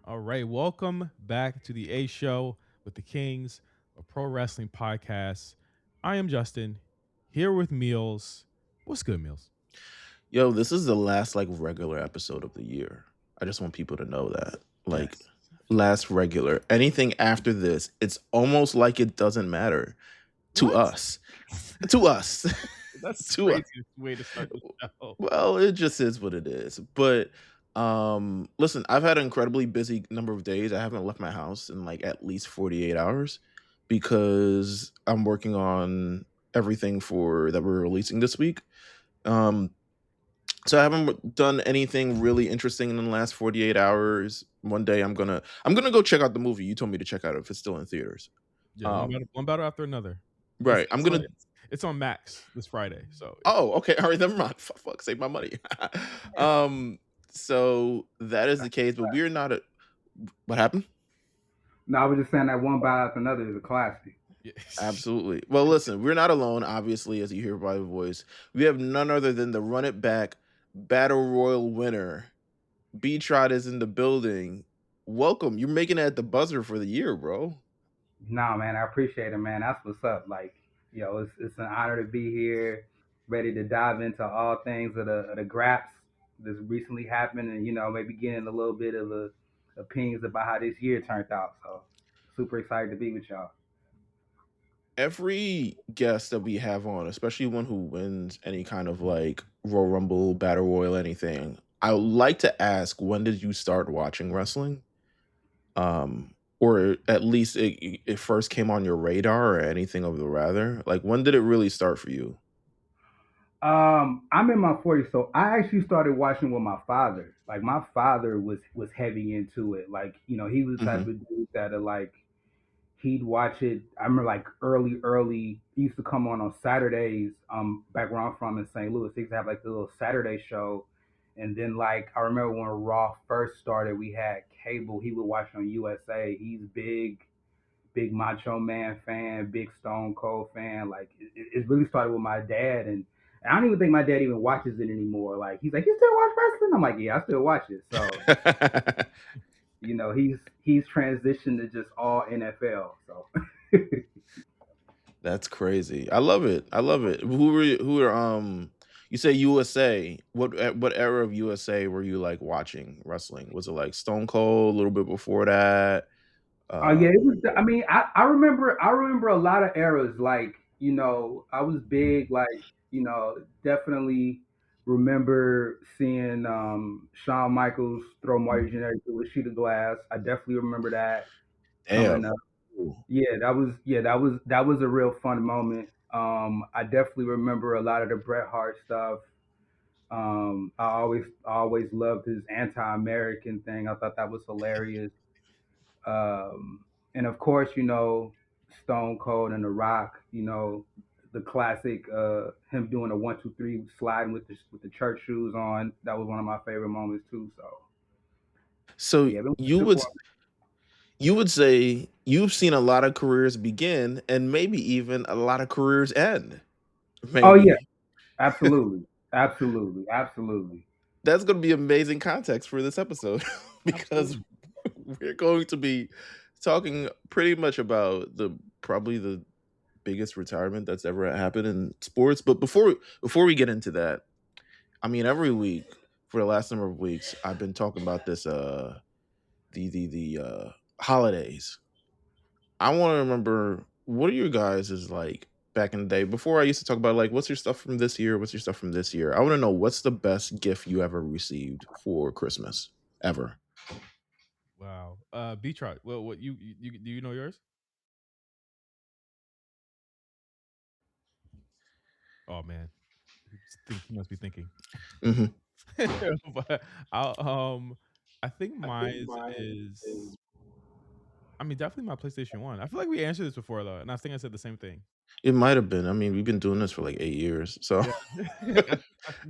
All right, welcome back to the A Show with the Kings, a pro wrestling podcast. I am Justin, here with Meelz. What's good, Meelz? Yo, this is the last regular episode of the year. I just want people to know that. Like Yes. last regular. Anything after this, it's almost like it doesn't matter to What? us. To us. That's the to us. craziest way to start the show. Well, it just is what it is. But listen, I've had an incredibly busy number of days. I haven't left my house in like at least 48 hours because I'm working on everything for that we're releasing this week. Um so I haven't done anything really interesting in the last 48 hours. One day I'm gonna go check out the movie you told me to check out if it's still in theaters. Yeah, Um, one battle after another. It's right. I'm it's gonna on, it's on Max this Friday. So if you, Oh, okay. All right, never mind. Fuck, save my money. um, so that is the case, but we're not a what happened? No, I was just saying that one by after another is a classic. yeah. Absolutely. Well, listen, we're not alone, obviously, as you hear by the voice. We have none other than the Run It Back Battle Royal winner. Betrott is in the building. Welcome. You're making it at the buzzer for the year, bro. No, man, I appreciate it, man. That's what's up. It's an honor to be here, ready to dive into all things of the graps that's recently happened, and maybe getting a little bit of the opinions about how this year turned out. So, super excited to be with y'all. Every guest that we have on, especially one who wins any kind of like Royal Rumble, Battle Royal, anything, I would like to ask, when did you start watching wrestling? Or at least it first came on your radar or anything of the rather? Like, when did it really start for you? I'm in my 40s, so I actually started watching with my father. Like my father was heavy into it. He was the type Hmm. of dude that he'd watch it. I remember like early. He used to come on Saturdays. Back where I'm from in St. Louis, he used to have like the little Saturday show. And then like I remember when Raw first started, we had cable. He would watch on USA. He's big Macho Man fan, big Stone Cold fan. Like it really started with my dad, and I don't even think my dad even watches it anymore. Like he's like, you still watch wrestling? I'm like, yeah, I still watch it. So he's transitioned to just all NFL. So That's crazy. I love it. I love it. You say USA. What era of USA were you like watching wrestling? Was it like Stone Cold a little bit before that? oh Uh yeah, it was. I mean, I remember a lot of eras. Like I was big. Definitely remember seeing Shawn Michaels throw Marty Jannetty through a sheet of glass. I definitely remember that coming Damn. up. Yeah, that was a real fun moment. I definitely remember a lot of the Bret Hart stuff. I always loved his anti-American thing. I thought that was hilarious. And of course, Stone Cold and The Rock. The classic him doing a 1 2 3 sliding with the church shoes on. That was one of my favorite moments too. So So yeah, been you watching would for you would say you've seen a lot of careers begin and maybe even a lot of careers end. oh yeah, Maybe. absolutely, absolutely, absolutely, That's going to be amazing context for this episode because Absolutely. we're going to be talking pretty much about the probably the biggest retirement that's ever happened in sports. But before we get into that, I mean, every week for the last number of weeks, I've been talking about this the holidays. I want to remember, what are your guys is like back in the day. Before, I used to talk about like, what's your stuff from this year? What's your stuff from this year? I want to know, what's the best gift you ever received for Christmas ever. Wow. Betrot. Well, what you do you know yours? Oh man, he must be thinking. Hmm. But I'll, I think mine is. I mean, definitely my PlayStation One. I feel like we answered this before though, and I think I said the same thing. It might have been. I mean, we've been doing this for like 8 years, so. Yeah,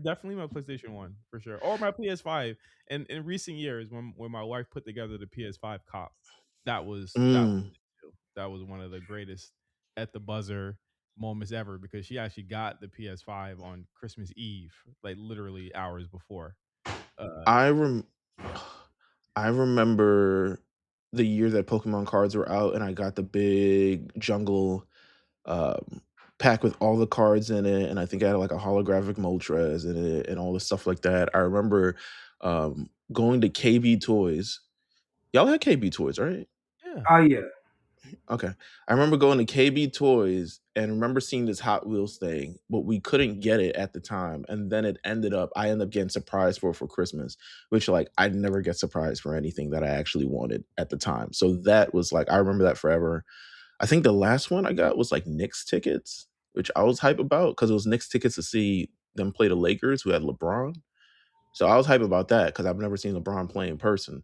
definitely my PlayStation One for sure, or my PS5. And in recent years, when my wife put together the PS5 cop, that was Mm. that was one of the greatest at the buzzer moments ever because she actually got the PS5 on Christmas Eve, like literally hours before. Uh, I rem- I remember the year that Pokemon cards were out, and I got the big jungle um, pack with all the cards in it, and I think I had like a holographic Moltres in it, and all the stuff like that. I remember going to KB Toys. Y'all had KB Toys, right? Yeah. Oh yeah. Okay. I remember going to KB Toys and remember seeing this Hot Wheels thing, but we couldn't get it at the time. And then I ended up getting surprised for Christmas, which like I'd never get surprised for anything that I actually wanted at the time. So that was like I remember that forever. I think the last one I got was like Knicks tickets, which I was hype about because it was Knicks tickets to see them play the Lakers who had LeBron. So I was hype about that because I've never seen LeBron play in person.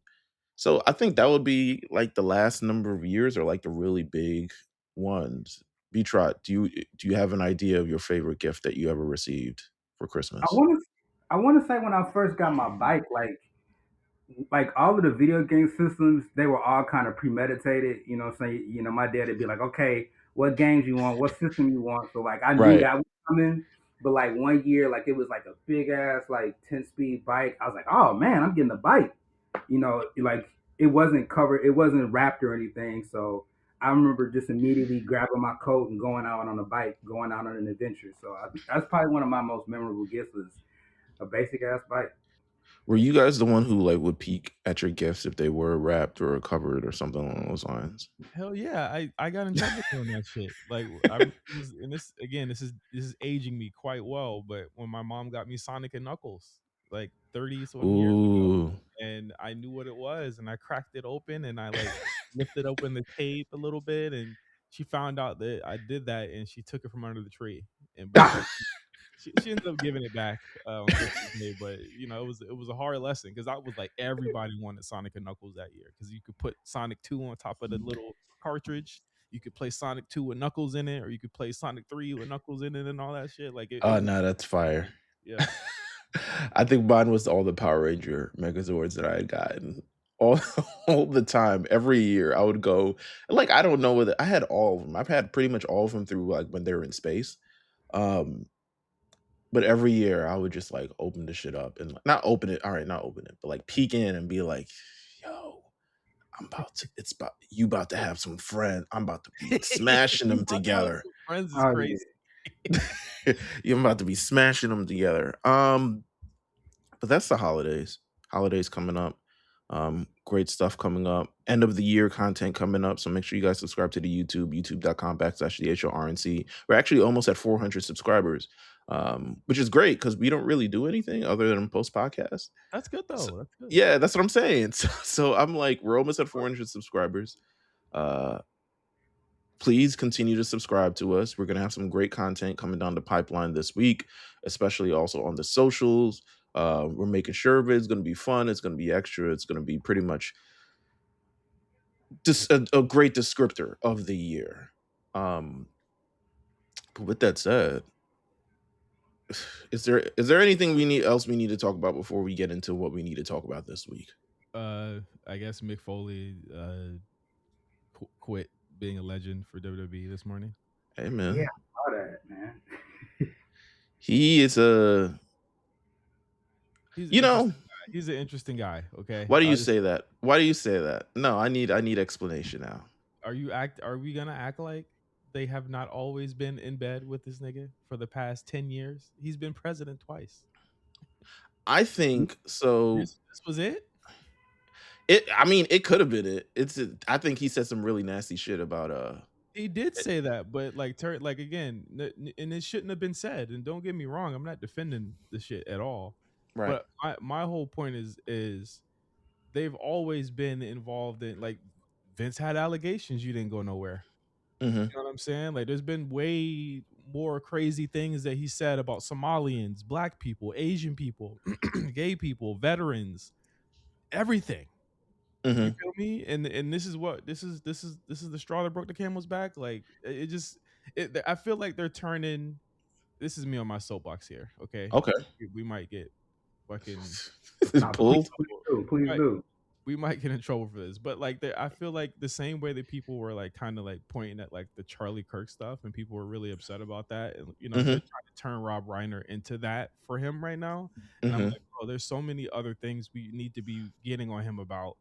So I think that would be like the last number of years or like the really big ones. Betrott, do you have an idea of your favorite gift that you ever received for I Christmas? want to I want to say when I first got my bike, like all of the video game systems, they were all kind of premeditated. You know what I'm saying? You know, my dad would be like, okay, what games you want? What system you want? So like I knew Right. that was coming. But like one year, like it was like a big ass like 10 speed bike. I was like, oh man, I'm getting a bike. You know, like it wasn't covered, it wasn't wrapped or anything. So I remember just immediately grabbing my coat and going out on a bike, going out on an adventure. So that's probably one of my most memorable gifts was a basic ass bike. Were you guys the one who like would peek at your gifts if they were wrapped or covered or something along those lines? Hell yeah, I got in trouble doing that shit. Like and this again, this is aging me quite well. But when my mom got me Sonic and Knuckles, like 30 some years ago, Ooh. and I knew what it was, and I cracked it open, and I like lifted open the tape a little bit, and she found out that I did that, and she took it from under the tree. And but she ended up giving it back on Christmas Day, but it was a hard lesson because I was like everybody wanted Sonic and Knuckles that year because you could put Sonic 2 on top of the little cartridge. You could play Sonic 2 with Knuckles in it, or you could play Sonic 3 with Knuckles in it and all that shit. Like it Oh was no, that's fire. yeah. I think mine was all the Power Ranger Megazords that I had gotten all all the time. Every year I would go like I don't know whether I had all of them. I've had pretty much all of them through like when they were in space. Um, but every year I would just like open the shit up and not open it. All right, not open it, but like peek in and be like, "Yo, it's about you about to have some friend. I'm about to be smashing You them about to have together. some friends is Oh crazy. yeah. You're about to be smashing them together." But that's the holidays. Holidays coming up. Great stuff coming up. End of the year content coming up. So make sure you guys subscribe to the YouTube, youtube.com/the HORNC. We're actually almost at 400 subscribers, which is great because we don't really do anything other than post podcasts. That's good So, though. That's good. yeah, that's what I'm saying. So I'm like, we're almost at 400 subscribers. Uh, Please continue to subscribe to us. We're going to have some great content coming down the pipeline this week, especially also on the socials. We're making sure it's going to be fun. It's going to be extra. It's going to be pretty much just a great descriptor of the year. Um, but with that said, is there anything we need to talk about before we get into what we need to talk about this week? I guess Mick Foley quit being a legend for WWE this morning. Hey Yeah, man, I saw that, man. he is a He's an you know interesting guy. He's an interesting guy. Okay, why do you say that? Why do you say that? No, I need explanation now. Are we gonna act like they have not always been in bed with this nigga for the past 10 years? He's been president twice. I think so. This was it. I mean, it could have been it. I think he said some really nasty shit about He did say that, but like again, and it shouldn't have been said. And don't get me wrong, I'm not defending the shit at all. right. But my whole point is they've always been involved in like Vince had allegations. You didn't go nowhere. Hmm. You know what I'm saying? Like there's been way more crazy things that he said about Somalians, black people, Asian people, gay people, veterans, everything. You Hmm. feel me? And this is the straw that broke the camel's back. Like I feel like they're turning. This is me on my soapbox here. Okay, Okay. we might get fucking Nah, Pulled. please we do. we might get in trouble for this, but like I feel like the same way that people were like kind of like pointing at like the Charlie Kirk stuff, and people were really upset about that, and they're Hmm. trying to turn Rob Reiner into that for him right now, and I'm Hmm. like, bro, there's so many other things we need to be getting on him about.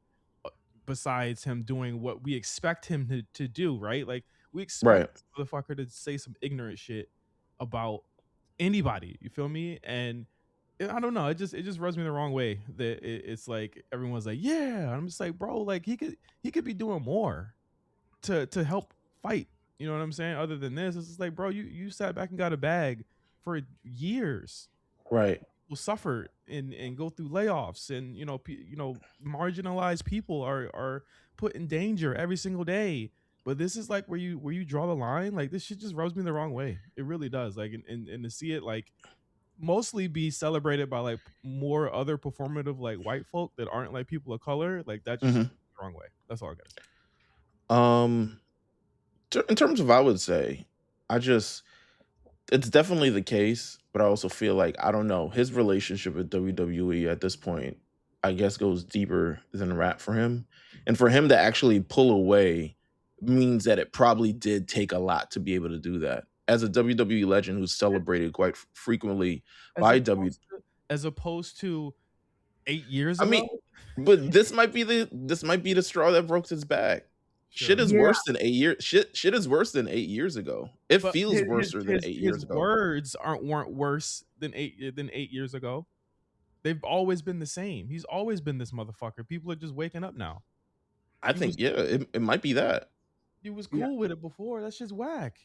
besides him doing what we expect him to do, right? Like we expect Right. this motherfucker to say some ignorant shit about anybody. You feel me? And I don't know. It just rubs me the wrong way that it's like everyone's like, yeah. I'm just like, bro, like he could be doing more to help fight. You know what I'm saying? Other than this, it's just like, bro, you sat back and got a bag for years. Right. Will suffer and go through layoffs, and marginalized people are put in danger every single day. But this is like where you draw the line. Like this shit just rubs me the wrong way. It really does. Like and to see it like mostly be celebrated by like more other performative like white folk that aren't like people of color, like that just hmm the wrong way. That's all I gotta say. Um, in terms of, I would say, I just it's definitely the case, but I also feel like I don't know his relationship with WWE at this point. I guess goes deeper than rap for him, and for him to actually pull away means that it probably did take a lot to be able to do that. As a WWE legend who's celebrated quite frequently As by W, opposed to 8 years I ago. mean, but this might be the straw that broke his back. Shit Sure. is Yeah, worse than 8 years. Shit is worse than 8 years ago. It But feels worse than eight his years ago. words weren't worse than 8 years ago. They've always been the same. He's always been this motherfucker. People are just waking up now. I You was think, yeah, it might be that. you was yeah, cool with it before. That's just whack.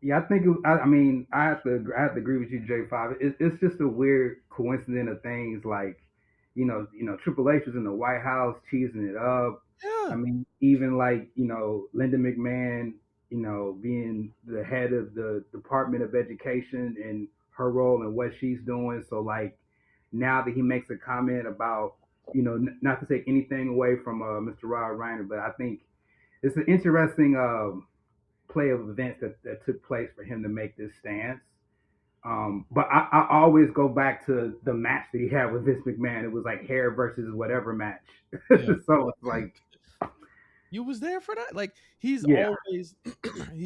yeah. I think. I mean, I have to agree with you, J5. It's just a weird coincidence of things like, Triple H was in the White House cheesing it up. I Yeah. mean, even like Linda McMahon, being the head of the Department of Education and her role and what she's doing. So like now that he makes a comment about, not to take anything away from Mr. Rod Reiner, but I think it's an interesting play of events that took place for him to make this stance. But I always go back to the match that he had with Vince McMahon. It was like hair versus whatever match. Yeah. So it's like, You was there for that. Like he's yeah, always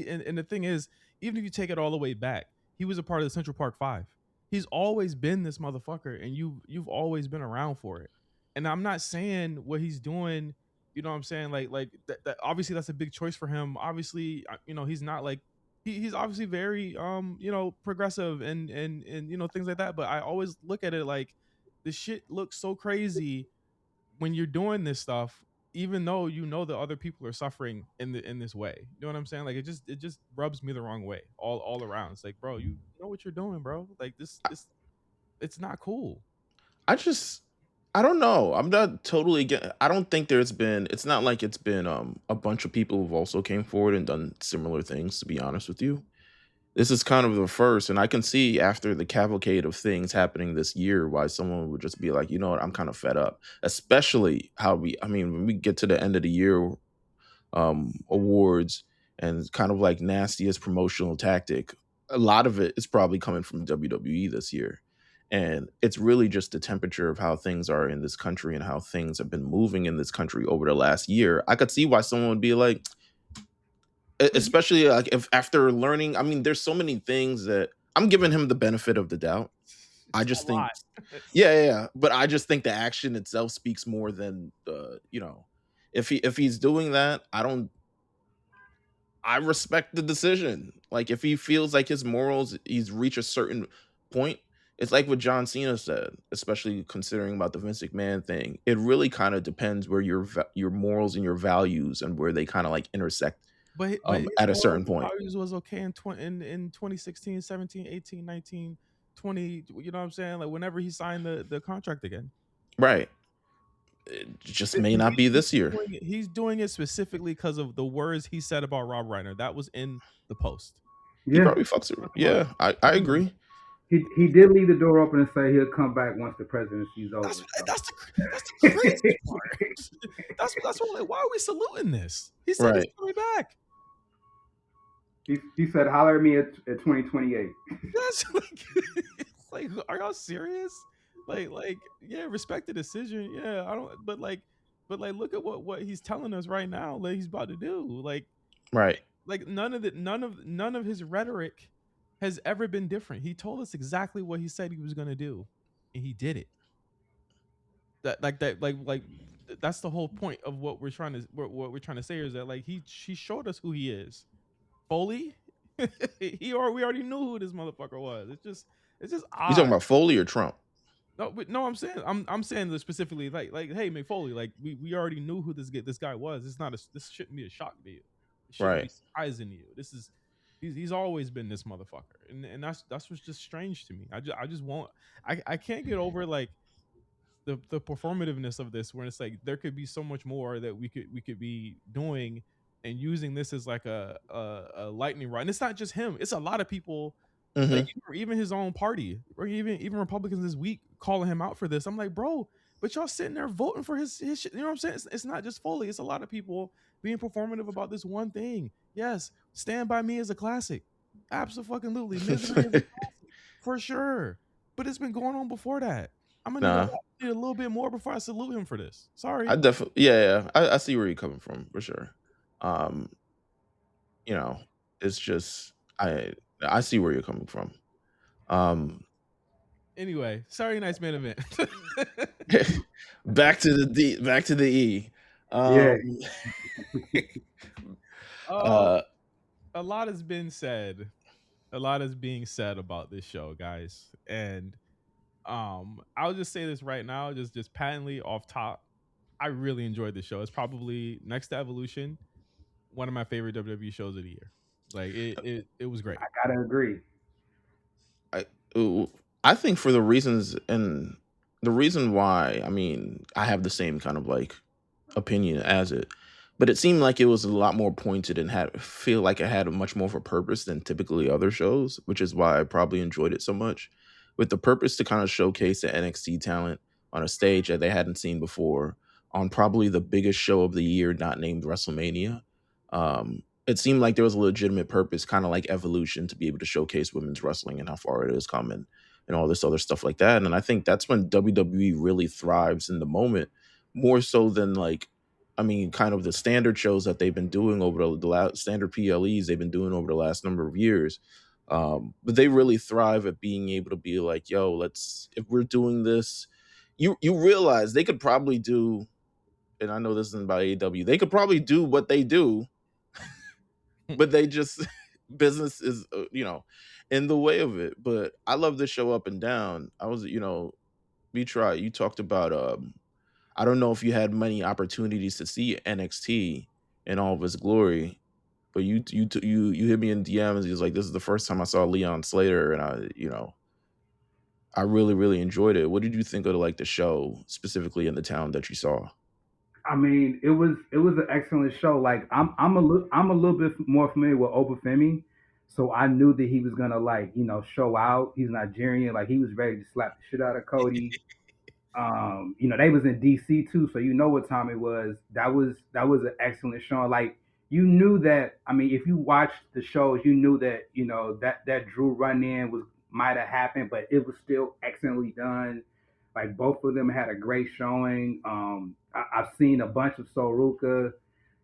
and the thing is, even if you take it all the way back, he was a part of the Central Park Five. He's always been this motherfucker, and you've always been around for it. And I'm not saying what he's doing. You know what I'm saying? Like that obviously that's a big choice for him. Obviously, he's not like he's obviously very progressive and things like that. But I always look at it like the shit looks so crazy when you're doing this stuff, even though that other people are suffering in this way. You know what I'm saying? Like it just rubs me the wrong way all around. It's like, bro, you know what you're doing, bro. Like this it's not cool. I just, I don't know. I'm not totally I don't think it's not like it's been a bunch of people who've also came forward and done similar things, to be honest with you. This is kind of the first, and I can see after the cavalcade of things happening this year why someone would just be like, you know what, I'm kind of fed up. Especially I mean, when we get to the end of the year awards and kind of like nastiest promotional tactic, a lot of it is probably coming from WWE this year. And it's really just the temperature of how things are in this country and how things have been moving in this country over the last year. I could see why someone would be like, But especially like if after learning, I mean, there's so many things that I'm giving him the benefit of the doubt. I it's just a think, lot. yeah. But I just think the action itself speaks more than if he's doing that, I respect the decision. Like if he feels like his morals, he's reached a certain point. It's like what John Cena said, especially considering about the Vince McMahon thing. It really kind of depends where your morals and your values and where they kind of like intersect but his at a morals certain and point. values was okay in 2016, 17, 18, 19, 20. You know what I'm saying? Like whenever he signed the contract again. Right. It just may not be this year. He's doing it specifically because of the words he said about Rob Reiner. That was in the post. He yeah. probably fucks it. Talk about Yeah, I agree. He did leave the door open and say he'll come back once the presidency's over. that's So. that's the crazy part. That's what, like, why are we saluting this? He said he's Right. coming back. He said, "Holler at me at 2028." That's like, it's like, are y'all serious? Yeah, respect the decision. Yeah, I don't. But look at what he's telling us right now. Like he's about to do. Right. Like none of his rhetoric has ever been different. He told us exactly what he said he was gonna do, and he did it. That like that's the whole point of what we're trying to say is that like she showed us who he is. Foley, we already knew who this motherfucker was. It's just You talking odd. about Foley or Trump? No, but no, I'm saying this specifically like hey McFoley, like we already knew who this guy was. This shouldn't be a shock to you. It shouldn't Right. be surprising to you. He's always been this motherfucker, and that's what's just strange to me. I just won't. I can't get over like the performativeness of this, where it's like there could be so much more that we could be doing and using this as like a lightning rod. And it's not just him; it's a lot of people, like Mm-hmm. even his own party, or even Republicans this week calling him out for this. I'm like, bro, but y'all sitting there voting for his shit. You know what I'm saying? It's not just Foley; it's a lot of people being performative about this one thing. Yes, Stand by Me is a classic, absolutely. Misery is a classic for sure. But it's been going on before that. I'm gonna Nah, need a little bit more before I salute him for this. I Sorry. definitely, yeah, I see where you're coming from for sure. Um, you know, it's just I see where you're coming from. Um, Anyway, sorry, nice man event. back to the E. Yeah, Um, uh, uh, a lot has been said. A lot is being said about this show, guys, and I'll just say this right now, just patently off top. I really enjoyed the show. It's probably next to Evolution, one of my favorite WWE shows of the year. Like it was great. I gotta agree. I I think for the reasons and the reason why, I mean, I have the same kind of like opinion as it, but it seemed like it was a lot more pointed and had feel like it had much more of a purpose than typically other shows, which is why I probably enjoyed it so much. With the purpose to kind of showcase the NXT talent on a stage that they hadn't seen before, on probably the biggest show of the year, not named WrestleMania. It seemed like there was a legitimate purpose, kind of like Evolution, to be able to showcase women's wrestling and how far it has come and all this other stuff like that. And I think that's when WWE really thrives in the moment, more so than like, I mean, kind of the standard shows that they've been doing over the last standard PLEs they've been doing over the last number of years. But they really thrive at being able to be like, yo, let's, if we're doing this, you realize they could probably do, and I know this isn't about AEW, they could probably do what they do, but they just business is in the way of it. But I love this show up and down. I was, Betrott, you talked about I don't know if you had many opportunities to see NXT in all of its glory, but you hit me in DMs. He was like, "This is the first time I saw Leon Slater," and I really really enjoyed it. What did you think of like the show specifically in the town that you saw? I mean, it was an excellent show. Like I'm a little bit more familiar with Obafemi, so I knew that he was gonna like show out. He's Nigerian, like he was ready to slap the shit out of Cody. They was in DC too, so you know what time it was. That was an excellent show. Like you knew that. I mean, if you watched the shows, you knew that that Drew run in was might have happened, but it was still excellently done. Like both of them had a great showing. I've seen a bunch of Soruka.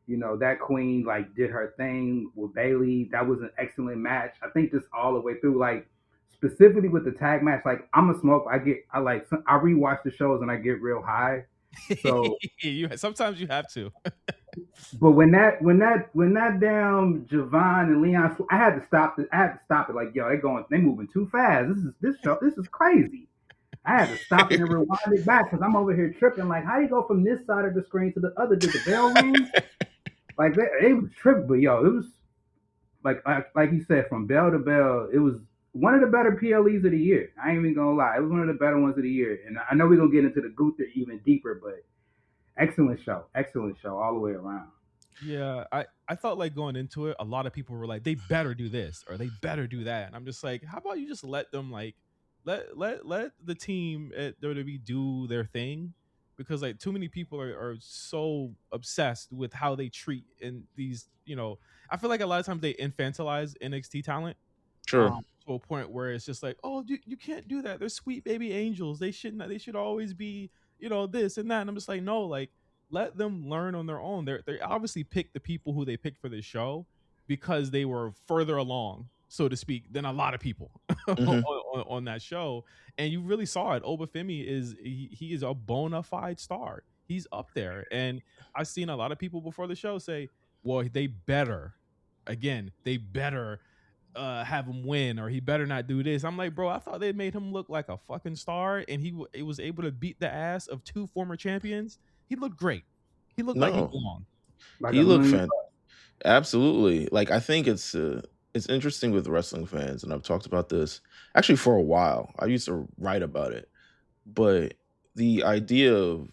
That queen like did her thing with Bailey. That was an excellent match. I think just all the way through, like specifically with the tag match. Like I'm a smoke. I rewatch the shows and I get real high. So, Sometimes you have to. but when that damn Javon and Leon, I had to stop it. I had to stop it. Like yo, they moving too fast. This is crazy. I had to stop it and rewind it back because I'm over here tripping. Like, how do you go from this side of the screen to the other? Did the bell ring? Like, they was tripping, but yo, it was like you said, from bell to bell, it was one of the better PLEs of the year. I ain't even gonna lie, it was one of the better ones of the year. And I know we're gonna get into the Gunther even deeper, but excellent show all the way around. Yeah, I felt like going into it, a lot of people were like, they better do this or they better do that, and I'm just like, how about you just let them like let the team at WWE do their thing, because like too many people are so obsessed with how they treat in these. I feel like a lot of times they infantilize NXT talent Sure. to a point where it's just like, oh, you can't do that. They're sweet baby angels. They should always be, this and that. And I'm just like, no, like let them learn on their own. They obviously picked the people who they picked for this show because they were further along, so to speak, than a lot of people Hmm. on that show. And you really saw it. Obafemi he is a bona fide star. he's up there. And I've seen a lot of people before the show say, well, they better have him win, or he better not do this. I'm like, bro, I thought they made him look like a fucking star, and he was able to beat the ass of 2 former champions. He looked great. He looked like he No, belonged. Like he a looked million. fantastic. Absolutely. Like I think it's interesting with wrestling fans, and I've talked about this actually for a while. I used to write about it, but the idea of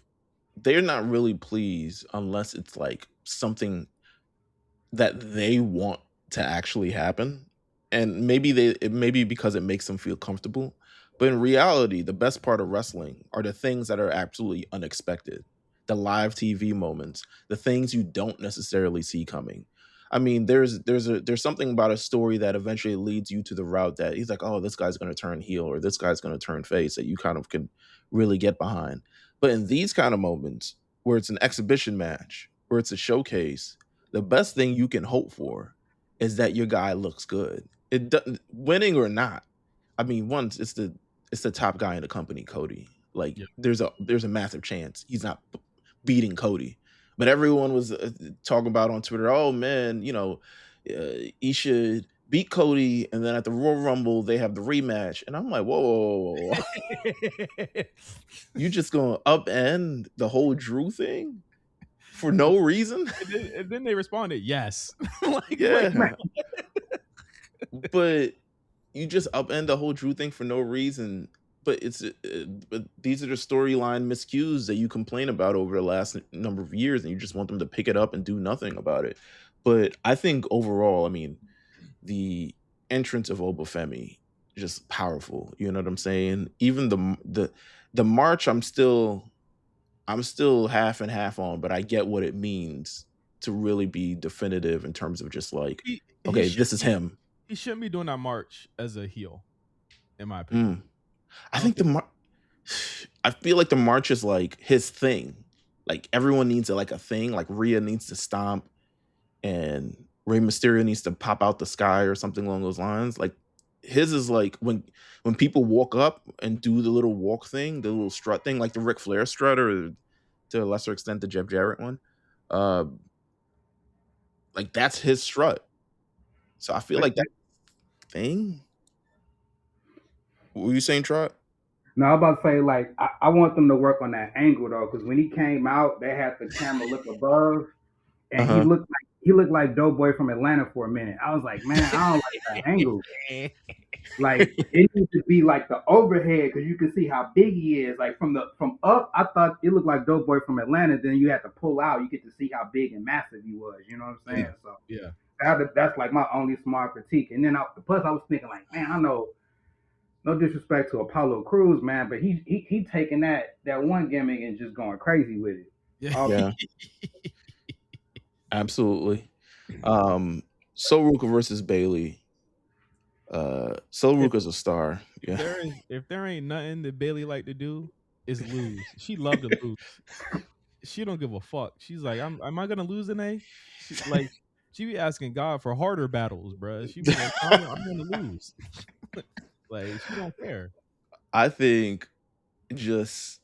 they're not really pleased unless it's like something that they want to actually happen. And maybe it may be because it makes them feel comfortable. But in reality, the best part of wrestling are the things that are absolutely unexpected. The live TV moments, the things you don't necessarily see coming. I mean, there's something about a story that eventually leads you to the route that he's like, oh, this guy's gonna turn heel or this guy's gonna turn face that you kind of can really get behind. But in these kind of moments where it's an exhibition match, where it's a showcase, the best thing you can hope for is that your guy looks good. It doesn't winning or not. I mean, once it's the top guy in the company, Cody. Like Yeah. there's a massive chance he's not beating Cody. But everyone was talking about on Twitter, oh man, he should beat Cody, and then at the Royal Rumble they have the rematch, and I'm like, whoa. You just gonna upend the whole Drew thing for no reason? And then they responded, yes. Like, Yeah. But you just upend the whole Drew thing for no reason. But but these are the storyline miscues that you complain about over the last number of years, and you just want them to pick it up and do nothing about it. But I think overall, I mean, the entrance of Obafemi just powerful. You know what I'm saying? Even the march, I'm still half and half on, but I get what it means to really be definitive in terms of just like, okay, this is him. He shouldn't be doing that march as a heel, in my opinion. I think I feel like the march is like his thing. Like everyone needs like a thing. Like Rhea needs to stomp, and Rey Mysterio needs to pop out the sky or something along those lines. Like his is like when people walk up and do the little walk thing, the little strut thing, like the Ric Flair strut, or to a lesser extent the Jeff Jarrett one. Like that's his strut. So I feel like that thing. What were you saying, Trot? No, I was about to say, like, I want them to work on that angle though, because when he came out, they had the camera look above, and he looked like Doughboy from Atlanta for a minute. I was like, man, I don't like that angle. Like, it needs to be like the overhead because you can see how big he is. Like from up, I thought it looked like Doughboy from Atlanta. Then you had to pull out, you get to see how big and massive he was. You know what I'm saying? Yeah. So yeah, that's like my only small critique. And then plus I was thinking like, man, I know. No disrespect to Apollo Crews, man, but he taking that one gimmick and just going crazy with it. yeah. Absolutely. Sol Ruka versus Bailey. Sol Ruka's a star. Yeah. If there ain't nothing that Bailey like to do, is lose. She love to lose. She don't give a fuck. She's like, am I gonna lose today? She be asking God for harder battles, bro. She be like, I'm gonna lose. Like she don't care. I think just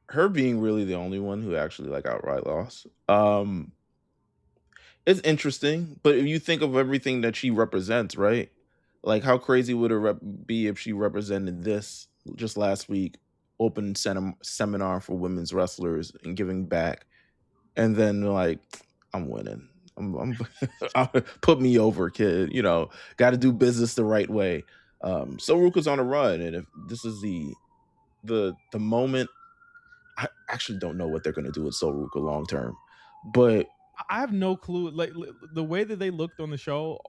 her being really the only one who actually like outright lost. It's interesting, but if you think of everything that she represents, right? Like how crazy would it be if she represented this just last week, open seminar for women's wrestlers and giving back, and then like I'm winning. I'm put me over, kid. Got to do business the right way. So Ruka's on a run, and if this is the moment, I actually don't know what they're going to do with Sol Ruka long term, but I have no clue. Like the way that they looked on the show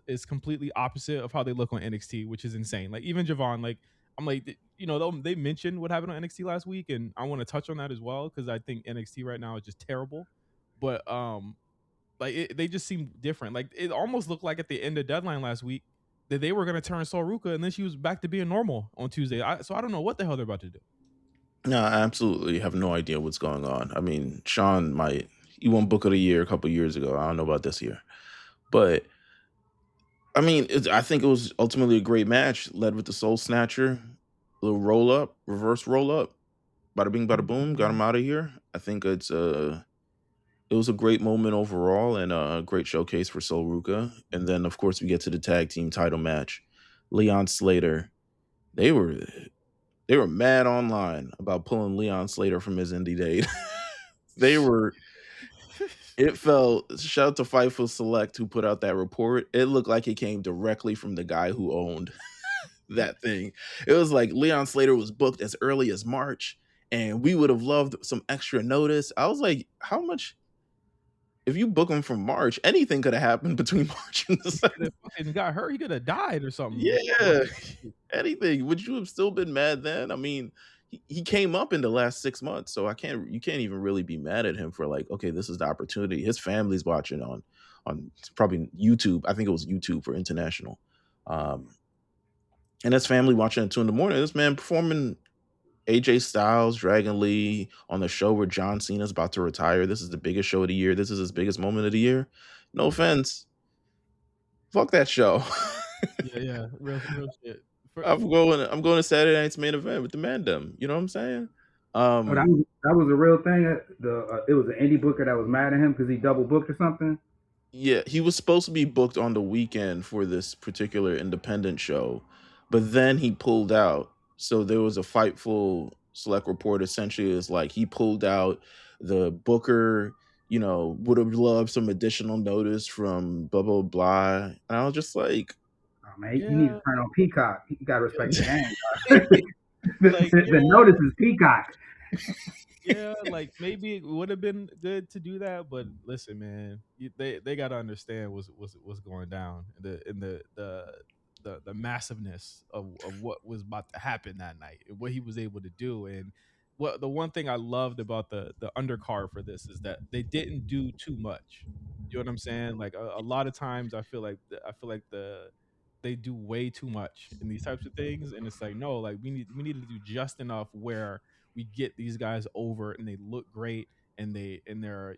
is completely opposite of how they look on NXT, which is insane. Like even Javon, like I'm like, they mentioned what happened on NXT last week, and I want to touch on that as well because I think NXT right now is just terrible. But like they just seem different. Like it almost looked like at the end of Deadline last week that they were going to turn Sol Ruka, and then she was back to being normal on Tuesday. So I don't know what the hell they're about to do. No, I absolutely have no idea what's going on. I mean, Sean he won Book of the Year a couple years ago. I don't know about this year, but I mean, I think it was ultimately a great match, led with the Soul Snatcher, little roll up, reverse roll up, bada bing, bada boom, got him out of here. I think it was a great moment overall and a great showcase for Sol Ruka. And then, of course, we get to the tag team title match. Leon Slater, they were they were mad online about pulling Leon Slater from his indie date. They were. It felt shout out to Fightful Select who put out that report. It looked like it came directly from the guy who owned that thing. It was like Leon Slater was booked as early as March, and we would have loved some extra notice. I was like, how much? If you book him from March, anything could have happened between March and He could December. have fucking got hurt. He could have died or something. Yeah, anything. Would you have still been mad then? I mean, he came up in the last 6 months, so you can't even really be mad at him for like, okay, this is the opportunity. His family's watching on probably YouTube. I think it was YouTube for international. Um, and his family watching at 2 in the morning. This man performing AJ Styles, Dragon Lee on the show where John Cena's about to retire. This is the biggest show of the year. This is his biggest moment of the year. No offense. Fuck that show. Yeah, real shit. I'm going to Saturday night's main event with the Mandem. You know what I'm saying? Oh, that was a real thing. It was an indie booker that was mad at him because he double booked or something. Yeah, he was supposed to be booked on the weekend for this particular independent show, but then he pulled out. So there was a Fightful Select report essentially is like he pulled out. The booker, would have loved some additional notice from blah blah blah. And I was just like, Oh man, you need to turn on Peacock. You gotta respect the game. Like, the notice is Peacock. Yeah, like maybe it would have been good to do that, but listen, man, they got to understand what's going down the massiveness of what was about to happen that night and what he was able to do. And what the one thing I loved about the undercard for this is that they didn't do too much. You know what I'm saying? Like a lot of times they do way too much in these types of things, and it's like no, like we need to do just enough where we get these guys over and they look great and they're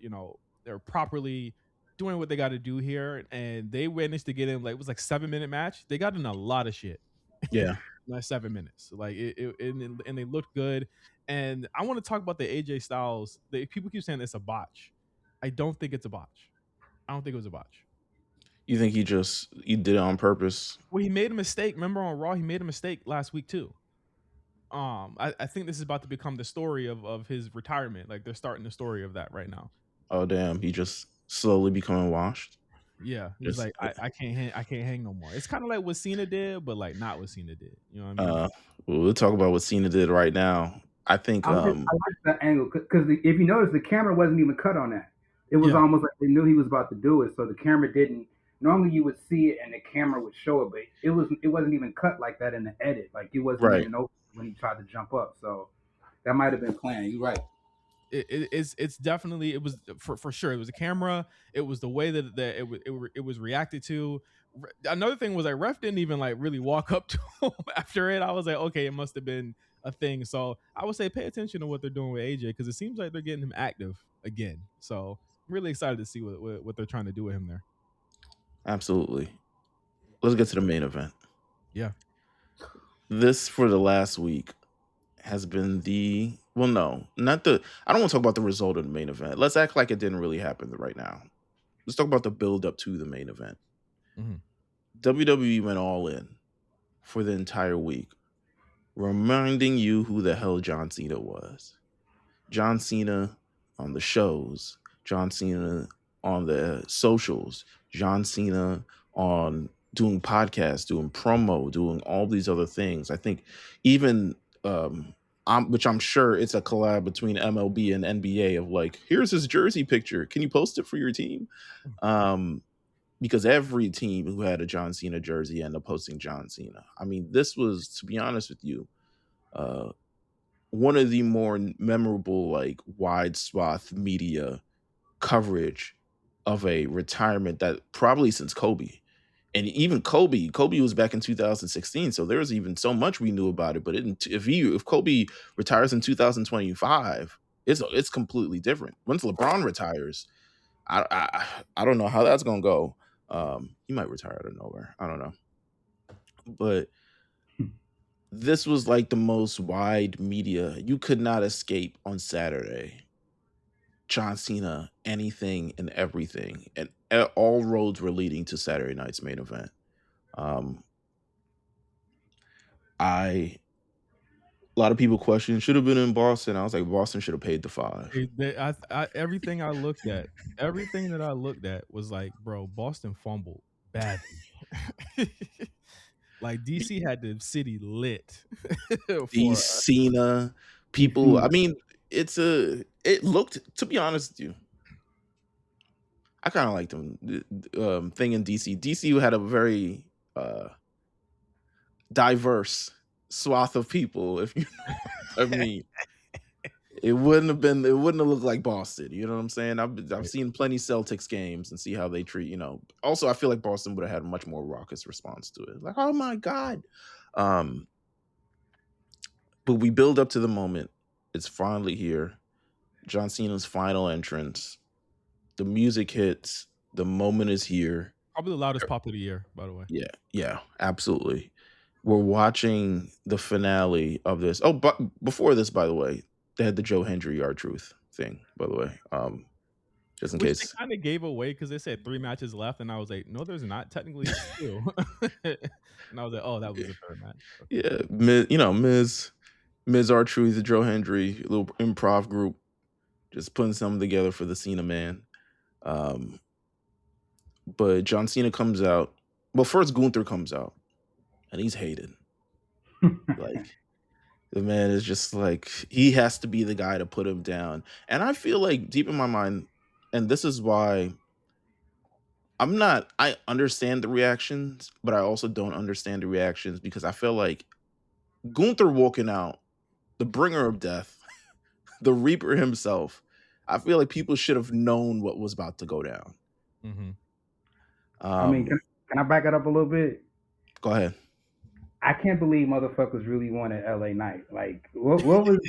properly doing what they got to do here, and they managed to get in like it was like 7 minute match. They got in a lot of shit. yeah. In like 7 minutes, like and they looked good. And I want to talk about the AJ Styles. People keep saying it's a botch. I don't think it's a botch. I don't think it was a botch. You think he did it on purpose? Well, he made a mistake. Remember on Raw, he made a mistake last week too. I think this is about to become the story of his retirement. Like they're starting the story of that right now. Oh damn, he just slowly becoming washed. Yeah, he's like I can't hang no more. It's kind of like what Cena did, but like not what Cena did. You know what I mean? We'll talk about what Cena did right now. I think I like that angle because if you notice, the camera wasn't even cut on that. It was almost like they knew he was about to do it, so the camera didn't. Normally, you would see it and the camera would show it, but it wasn't even cut like that in the edit. Like it wasn't even open when he tried to jump up. So that might have been planned. You're right. It's definitely, it was for sure. It was a camera. It was the way that it was reacted to. Another thing was like ref didn't even like really walk up to him after it. I was like, okay, it must have been a thing. So I would say pay attention to what they're doing with AJ because it seems like they're getting him active again. So I'm really excited to see what they're trying to do with him there. Absolutely. Let's get to the main event. Yeah. This for the last week has been I don't want to talk about the result of the main event. Let's act like it didn't really happen right now. Let's talk about the build up to the main event. Mm-hmm. WWE went all in for the entire week, reminding you who the hell John Cena was. John Cena on the shows, John Cena on the socials, John Cena on doing podcasts, doing promo, doing all these other things. I think even which I'm sure it's a collab between MLB and NBA of like, here's his jersey picture. Can you post it for your team? Because every team who had a John Cena jersey ended up posting John Cena. I mean, this was, to be honest with you, one of the more memorable, like wide swath media coverage of a retirement that probably since Kobe. And even Kobe was back in 2016, so there was even so much we knew about it. But if Kobe retires in 2025, it's completely different. Once LeBron retires, I don't know how that's gonna go. He might retire out of nowhere. I don't know, but this was like the most wide media. You could not escape on Saturday John Cena anything and everything, and all roads were leading to Saturday night's main event. A lot of people question should have been in Boston. I was like, Boston should have paid the $5. Everything that I looked at was like, bro, Boston fumbled badly. Like DC had the city lit. These Cena people. I mean, it looked, to be honest with you, I kind of liked them. Thing in DC. DC had a very diverse swath of people. If you know what I mean. It wouldn't have looked like Boston. You know what I'm saying? I've seen plenty Celtics games and see how they treat, Also, I feel like Boston would have had a much more raucous response to it. Like, oh my God. But we build up to the moment. It's finally here. John Cena's final entrance. The music hits. The moment is here. Probably the loudest pop of the year, by the way. Yeah, absolutely. We're watching the finale of this. Oh, but before this, by the way, they had the Joe Hendry R-Truth thing, by the way. Just in case. They kind of gave away because they said 3 matches left, and I was like, no, there's not. Technically, it's 2. And I was like, oh, that was the 3rd match. Okay. Yeah, Miz R-Truth, Joe Hendry, a little improv group, just putting something together for the Cena man. But John Cena comes out. Well, first Gunther comes out, and he's hated. Like, the man is just like, he has to be the guy to put him down. And I feel like deep in my mind, and this is why I understand the reactions, but I also don't understand the reactions because I feel like Gunther walking out, the bringer of death, the Reaper himself, I feel like people should have known what was about to go down. Mm-hmm. I mean, can I back it up a little bit? Go ahead. I can't believe motherfuckers really wanted LA Knight. Like, what was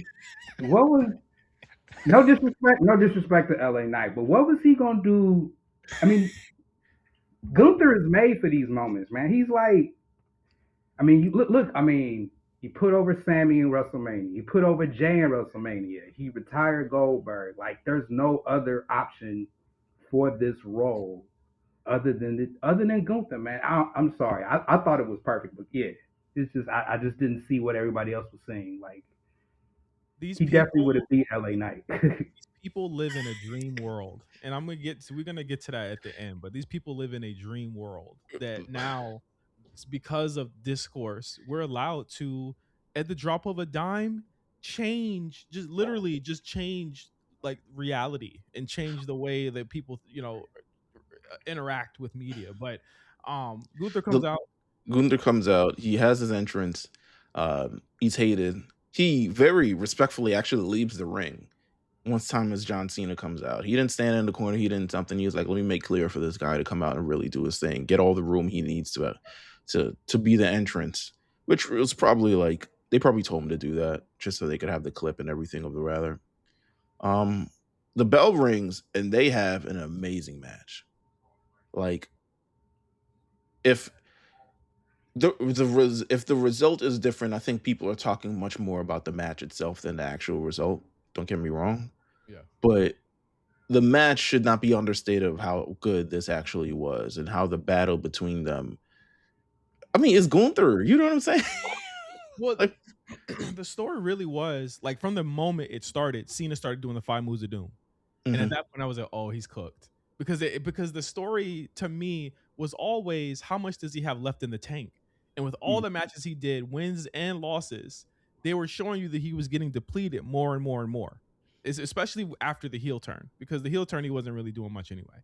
no disrespect to LA Knight, but what was he gonna do? I mean, Gunther is made for these moments, man. He's like, I mean, look, I mean, he put over Sammy in WrestleMania. He put over Jay in WrestleMania. He retired Goldberg. Like, there's no other option for this role other than Gunther, man. I'm sorry. I thought it was perfect, but yeah. It's just I just didn't see what everybody else was saying. Like, he definitely would have beat LA Knight. These people live in a dream world, and we're gonna get to that at the end. But these people live in a dream world that now, because of discourse, we're allowed to, at the drop of a dime, change like reality and change the way that people interact with media. But Gunther comes out. He has his entrance. He's hated. He very respectfully actually leaves the ring once time as John Cena comes out. He didn't stand in the corner. He didn't something. He was like, let me make clear for this guy to come out and really do his thing, get all the room he needs to be the entrance, which was probably like, they probably told him to do that just so they could have the clip and everything of the rather. The bell rings and they have an amazing match. Like, if the result is different, I think people are talking much more about the match itself than the actual result. Don't get me wrong. Yeah. But the match should not be understated of how good this actually was and how the battle between them. I mean, it's Gunther. You know what I'm saying? Well, the story really was like, from the moment it started, Cena started doing the 5 moves of doom. Mm-hmm. And at that point I was like, oh, he's cooked. Because the story to me was always, how much does he have left in the tank? And with all the matches he did, wins and losses, they were showing you that he was getting depleted more and more and more. Especially after the heel turn, because the heel turn, he wasn't really doing much anyway.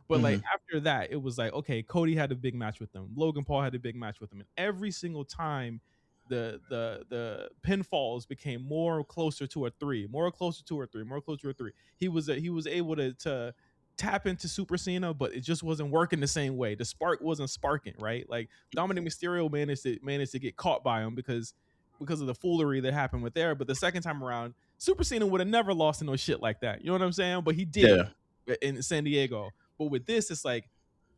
But like after that, it was like, okay, Cody had a big match with them. Logan Paul had a big match with them. And every single time the pinfalls became more closer to a 3, more closer to a 3. He was able to tap into Super Cena, but it just wasn't working the same way. The spark wasn't sparking, right? Like, Dominic Mysterio managed to get caught by him because of the foolery that happened with there. But the second time around, Super Cena would have never lost to no shit like that. You know what I'm saying? But he did in San Diego. But with this, it's like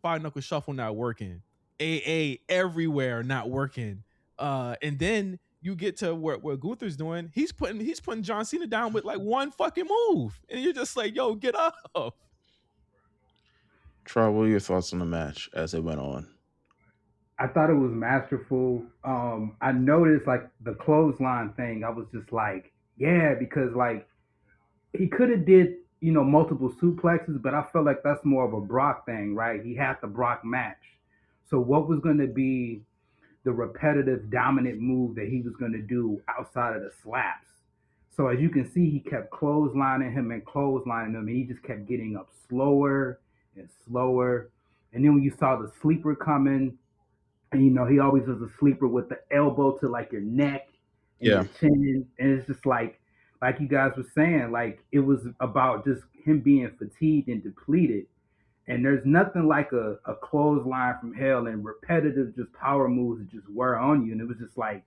5 knuckle shuffle not working, AA everywhere not working. And then you get to what Gunther's doing. He's putting John Cena down with like one fucking move, and you're just like, yo, get up. Try, what are your thoughts on the match as it went on? I thought it was masterful. I noticed like the clothesline thing. I was just like, yeah, because like he could have did multiple suplexes, but I felt like that's more of a Brock thing, right? He had the Brock match. So what was going to be the repetitive dominant move that he was going to do outside of the slaps? So as you can see, he kept clotheslining him and clotheslining him, and he just kept getting up slower and slower. And then when you saw the sleeper coming, and he always does a sleeper with the elbow to like your neck and Yeah. your chin, and it's just like you guys were saying, like it was about just him being fatigued and depleted. And there's nothing like a clothesline from hell and repetitive just power moves that just wear on you. And it was just like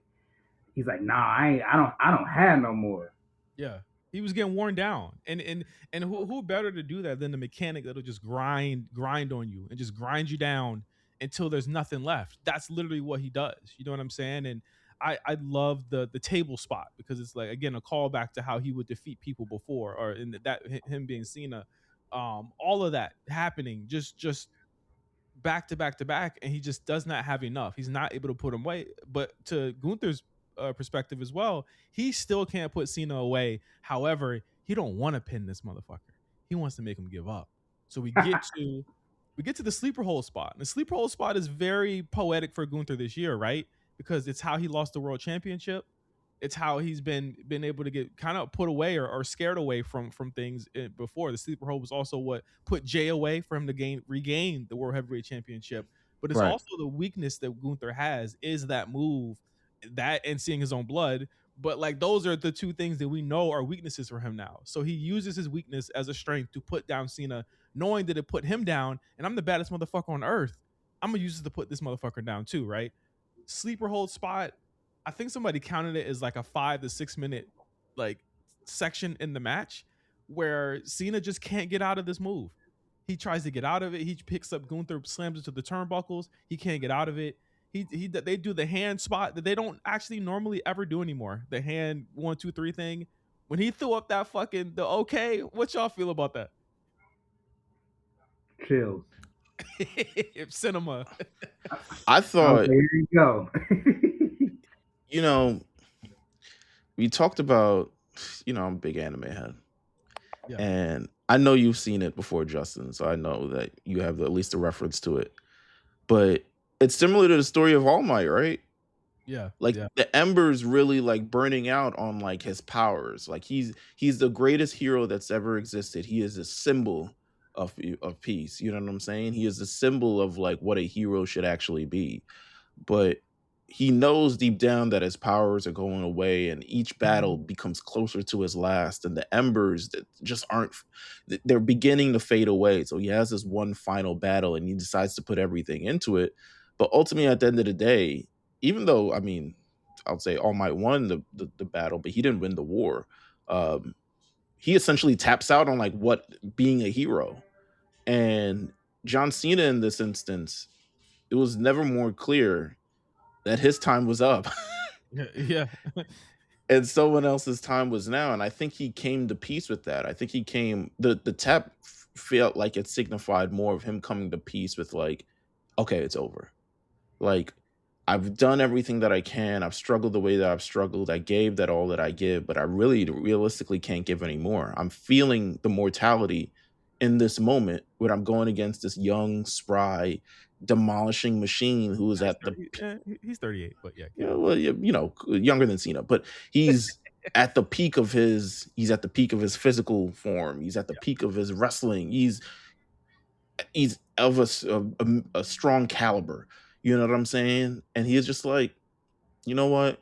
he's like, nah, I don't have no more. Yeah. He was getting worn down. And who better to do that than the mechanic that'll just grind on you and just grind you down until there's nothing left. That's literally what he does. You know what I'm saying? And I love the table spot because it's like, again, a callback to how he would defeat people before, or in that him being Cena. All of that happening just back to back to back, and he just does not have enough. He's not able to put him away. But to Gunther's perspective as well, he still can't put Cena away. However, he don't want to pin this motherfucker. He wants to make him give up. So we get to the sleeper hold spot. And the sleeper hold spot is very poetic for Gunther this year, right? Because it's how he lost the world championship. It's how he's been able to get kind of put away or scared away from things before. The sleeper hold was also what put Jay away for him to regain the world heavyweight championship. But it's Right. also the weakness that Gunther has is that move, that and seeing his own blood. But like those are the two things that we know are weaknesses for him now. So he uses his weakness as a strength to put down Cena, knowing that it put him down. And I'm the baddest motherfucker on earth. I'm gonna use it to put this motherfucker down too, right? Sleeper hold spot. I think somebody counted it as like a 5 to 6 minute like section in the match where Cena just can't get out of this move. He tries to get out of it. He picks up Gunther, slams into the turnbuckles. He can't get out of it. They do the hand spot that they don't actually normally ever do anymore. The hand 1, 2, 3 thing. When he threw up that fucking the okay, what y'all feel about that? Chills. Cinema. I thought, Okay, here you go. we talked about, I'm a big anime head. Yeah. And I know you've seen it before, Justin, so I know that you have at least a reference to it. But it's similar to the story of All Might, right? Yeah. Like yeah. the embers really like burning out on like his powers. Like he's the greatest hero that's ever existed. He is a symbol of peace. You know what I'm saying? He is a symbol of like what a hero should actually be. But he knows deep down that his powers are going away, and each battle becomes closer to his last, and the embers that just aren't, they're beginning to fade away. So he has this one final battle and he decides to put everything into it. But ultimately, at the end of the day, even though, I mean, I'll say All Might won the battle, but he didn't win the war. He essentially taps out on like what being a hero. And John Cena in this instance, it was never more clear that his time was up. Yeah. And someone else's time was now. And I think he came to peace with that. I think the tap felt like it signified more of him coming to peace with like, okay, it's over. Like, I've done everything that I can. I've struggled the way that I've struggled. I gave that all that I give, but I really realistically can't give anymore. I'm feeling the mortality in this moment when I'm going against this young, spry, demolishing machine who is at the he's 38, but yeah. Younger than Cena, but he's at the peak of his physical form. He's at the peak of his wrestling. He's of a strong caliber. You know what I'm saying? And he's just like, you know what?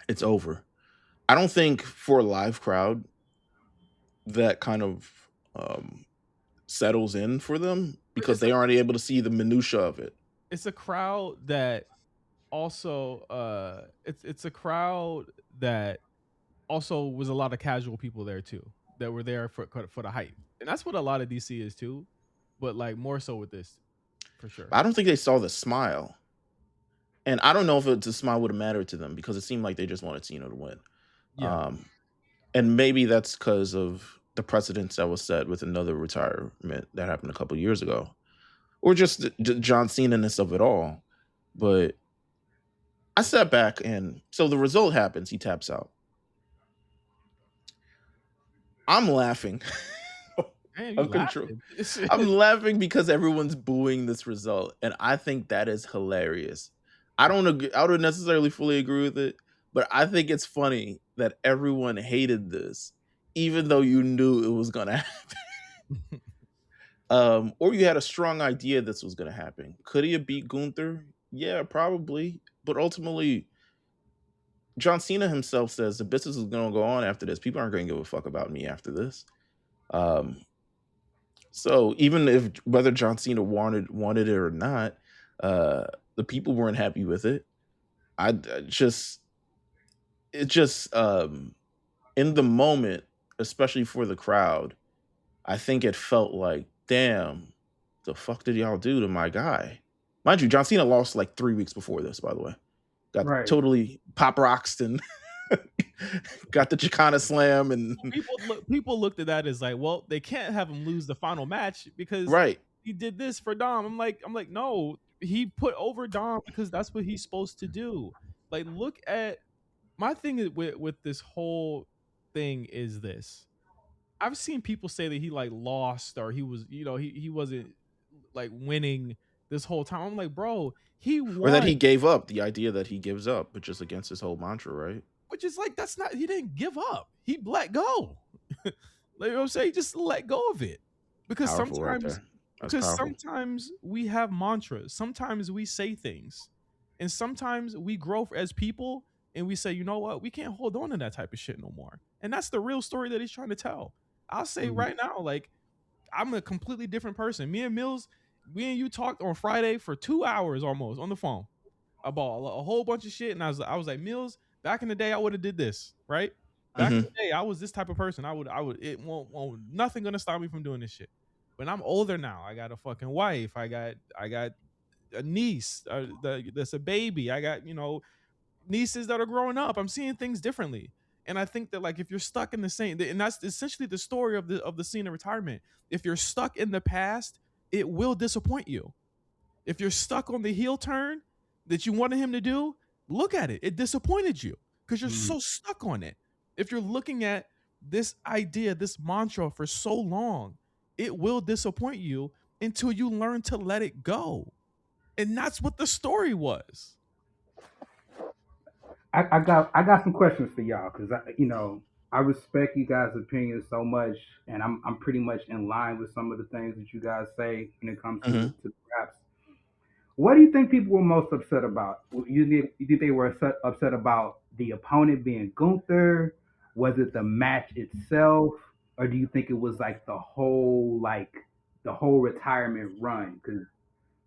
It's over. I don't think for a live crowd that kind of settles in for them because they aren't able to see the minutia of it. It's a crowd that also it's a crowd that also was a lot of casual people there too that were there for the hype, and that's what a lot of DC is too, but like more so with this for sure. I don't think they saw the smile. And I don't know if a smile would have mattered to them because it seemed like they just wanted Cena to win. Yeah. Um, and maybe that's because of the precedence that was set with another retirement that happened a couple years ago, or just the John Cena-ness of it all. But I sat back, and so the result happens. He taps out. I'm laughing. Man, you Uncontrolled. laughing. I'm laughing because everyone's booing this result, and I think that is hilarious. I don't agree, I don't necessarily fully agree with it, but I think it's funny that everyone hated this, even though you knew it was gonna happen. Or you had a strong idea this was gonna happen. Could he have beat Gunther? Yeah, probably. But ultimately, John Cena himself says the business is gonna go on after this. People aren't gonna give a fuck about me after this. Um, So even if whether John Cena wanted it or not, the people weren't happy with it. I just it just in the moment, especially for the crowd, I think it felt like, damn, the fuck did y'all do to my guy? Mind you, John Cena lost like 3 weeks before this, by the way. Got Right. totally pop rocked and got the Chicana slam and People looked at that as like, well, they can't have him lose the final match because right. he did this for Dom. I'm like, no, he put over Dom because that's what he's supposed to do. Like, look at my thing with this whole thing is this. I've seen people say that he like lost or he was, he wasn't like winning this whole time. I'm like, bro, he Or that won. he gave up, the idea that he gives up, but just against his whole mantra, right? Which is like, that's not, he didn't give up. He let go. Like, you know what I'm saying? He just let go of it. Because Powerful right there. That's powerful. sometimes we have mantras. Sometimes we say things. And sometimes we grow as people and we say, you know what? We can't hold on to that type of shit no more. And that's the real story that he's trying to tell. I'll say right now, like, I'm a completely different person. Me and Meelz, we and you talked on Friday for 2 hours almost on the phone about a whole bunch of shit. And I was like, Meelz, back in the day, I would have did this, right? Back in the day, I was this type of person. I would, it won't nothing gonna stop me from doing this shit. But I'm older now. I got a fucking wife. I got a niece that's a baby. I got, nieces that are growing up. I'm seeing things differently. And I think that, like, if you're stuck in the same, and that's essentially the story of the Cena retirement. If you're stuck in the past, it will disappoint you. If you're stuck on the heel turn that you wanted him to do, look at it. It disappointed you because you're so stuck on it. If you're looking at this idea, this mantra for so long, it will disappoint you until you learn to let it go. And that's what the story was. I got some questions for y'all because I respect you guys' opinions so much, and I'm pretty much in line with some of the things that you guys say when it comes to Mhm. to the raps. What do you think people were most upset about? You think they were upset about the opponent being Gunther? Was it the match itself, or do you think it was like the whole retirement run? Because